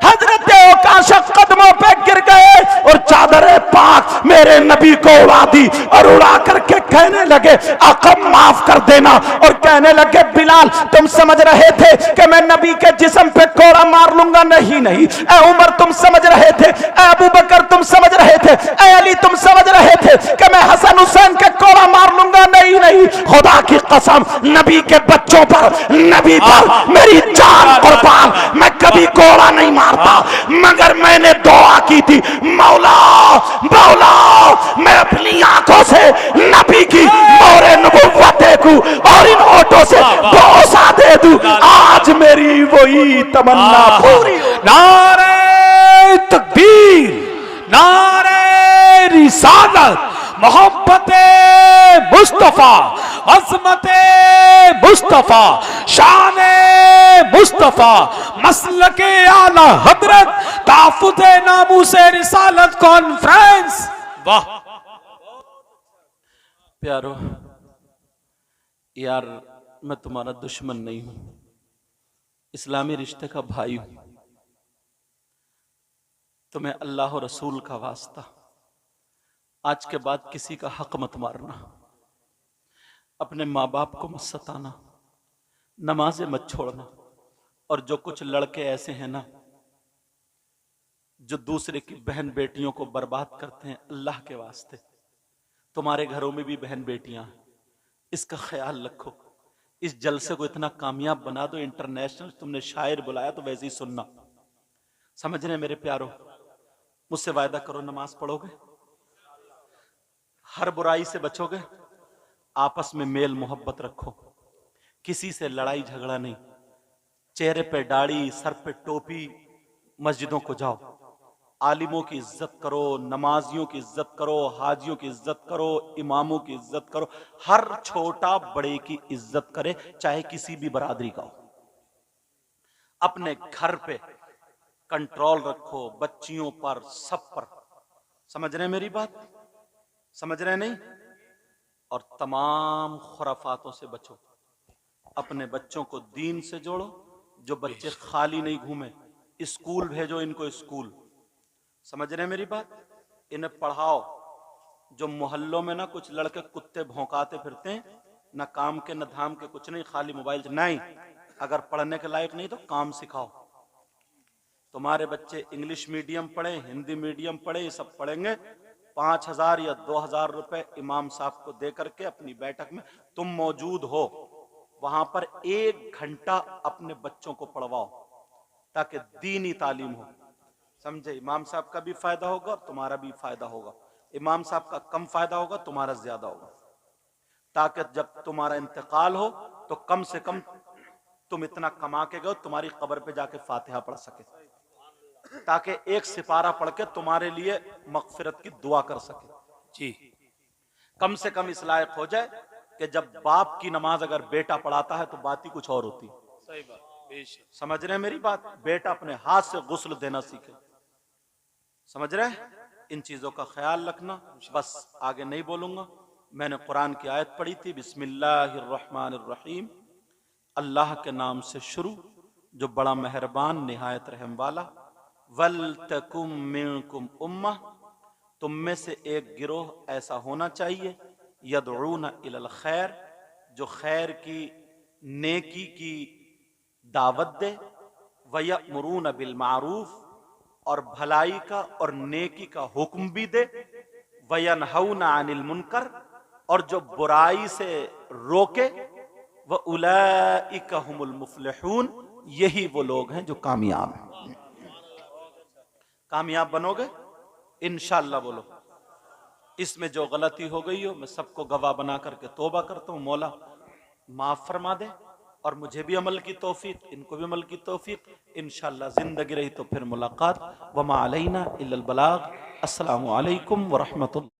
हजरत ओकाशा कदमों पे गिर गए और चादर पाक मेरे नबी को उड़ा दी और उड़ा करके कहने लगे आका माफ कर देना, और कहने लगे बिलाल तुम समझ रहे थे कि मैं नबी के जिस्म पे कोड़ा मार लूंगा, नहीं नहीं। ए उमर तुम समझ रहे थे, ए अबू बकर तुम समझ रहे थे, ए अली तुम समझ रहे थे कि मैं हसन हुसैन के कोड़ा मार लूंगा, नहीं नहीं। खुदा की कसम नबी के बच्चों पर, नबी पर मेरी जान कुर्बान, मैं कभी कोड़ा नहीं मारता, मगर मैंने दुआ की थी मौला मौला मैं अपनी आंखों से नबी की मोहरे नबुव्वत देखूं और इन होठों से बोसा दे दूं। आज मेरी वही तमन्ना पूरी। नारे तकबीर, नारे रिसालत, मोहब्बते मुस्तफा, अज़मते मुस्तफा, शाने मुस्तफा, मसलके आला हजरत, ताफुते नामूसे रिसालत कॉन्फ्रेंस। वाह प्यारो यार, मैं तुम्हारा दुश्मन नहीं हूं, इस्लामी रिश्ते का भाई हूं। तुम्हें अल्लाह और रसूल का वास्ता, आज के बाद किसी का हक मत मारना, अपने माँ बाप को मत सताना, नमाजें मत छोड़ना, और जो कुछ लड़के ऐसे हैं ना जो दूसरे की बहन बेटियों को बर्बाद करते हैं, अल्लाह के वास्ते तुम्हारे घरों में भी बहन बेटियां हैं, इसका ख्याल रखो। इस जलसे को इतना कामयाब बना दो, इंटरनेशनल, तुमने शायर बुलाया तो वैसे ही सुनना, समझ रहे मेरे प्यारो। मुझसे वायदा करो नमाज पढ़ोगे, हर बुराई से बचोगे, आपस में मेल मोहब्बत रखो, किसी से लड़ाई झगड़ा नहीं, चेहरे पे दाढ़ी, सर पे टोपी, मस्जिदों को जाओ, आलिमों की इज्जत करो, नमाजियों की इज्जत करो, हाजियों की इज्जत करो, इमामों की इज्जत करो, हर छोटा बड़े की इज्जत करे, चाहे किसी भी बरादरी का हो। अपने घर पे कंट्रोल रखो, बच्चियों पर, सब पर। समझ रहे हैं मेरी बात? समझ रहे नहीं? और तमाम खुराफातों से बचो, अपने बच्चों को दीन से जोड़ो, जो बच्चे खाली नहीं घूमे, स्कूल भेजो इनको, स्कूल। समझ रहे हैं मेरी बात? इन्हें पढ़ाओ। जो मोहल्लों में ना कुछ लड़के कुत्ते भौंकाते फिरते हैं, ना काम के ना धाम के, कुछ नहीं, खाली मोबाइल से, नहीं, अगर पढ़ने के लायक नहीं तो काम सिखाओ। तुम्हारे बच्चे इंग्लिश मीडियम पढ़े, हिंदी मीडियम पढ़े, ये सब पढ़ेंगे, 5,000 या 2,000 रुपए इमाम साहब को दे करके अपनी बैठक में तुम मौजूद हो, वहां पर 1 घंटा अपने बच्चों को पढ़वाओ, ताकि दीनी तालीम हो। समझे? इमाम साहब का भी फायदा होगा और तुम्हारा भी फायदा होगा। इमाम साहब का कम फायदा होगा, तुम्हारा ज्यादा होगा, ताकि जब तुम्हारा इंतकाल हो तो कम से कम तुम इतना कमा के गए, तुम्हारी कब्र पे जाके फातिहा पढ़ सके, ताकि एक सिपारा पढ़ के तुम्हारे लिए मगफिरत की दुआ कर सके। जी, कम से कम इस लायक हो जाए कि जब बाप की नमाज अगर बेटा पढ़ाता है तो बात ही कुछ और होती। सही बात। समझ रहे हैं मेरी बात? बेटा अपने हाथ से गुस्ल देना सीखे। समझ रहे हैं? इन चीजों का ख्याल रखना। बस आगे नहीं बोलूंगा। मैंने कुरान की आयत पढ़ी थी, बिस्मिल्लाहिर्रहमानिर्रहीम, अल्लाह के नाम से शुरू, जो बड़ा मेहरबान निहायत रहम वाला। वल तकुम मिनकुम उम्मा, तुम में से एक गिरोह ऐसा होना चाहिए, यदऊना इलल खैर, जो खैर की, नेकी की दावत दे, वयअमुरूना बिल मारूफ, और भलाई का और नेकी का हुक्म भी दे, वयनहौना अनिल मुनकर, और जो बुराई से रोके, व उलाइका हुमुल मुफलिहून, यही वो लोग हैं जो कामयाब हैं। कामयाब बनोगे इंशाअल्लाह। बोलो, इसमें जो गलती हो गई हो मैं सबको गवाह बना करके तौबा करता हूँ, मौला माफ फरमा दे, और मुझे भी अमल की तौफीक, इनको भी अमल की तौफीक। इंशाअल्लाह जिंदगी रही तो फिर मुलाकात। वमा अलैना इल्लल बलाग। अस्सलामु अलैकुम व रहमतुल्लाह।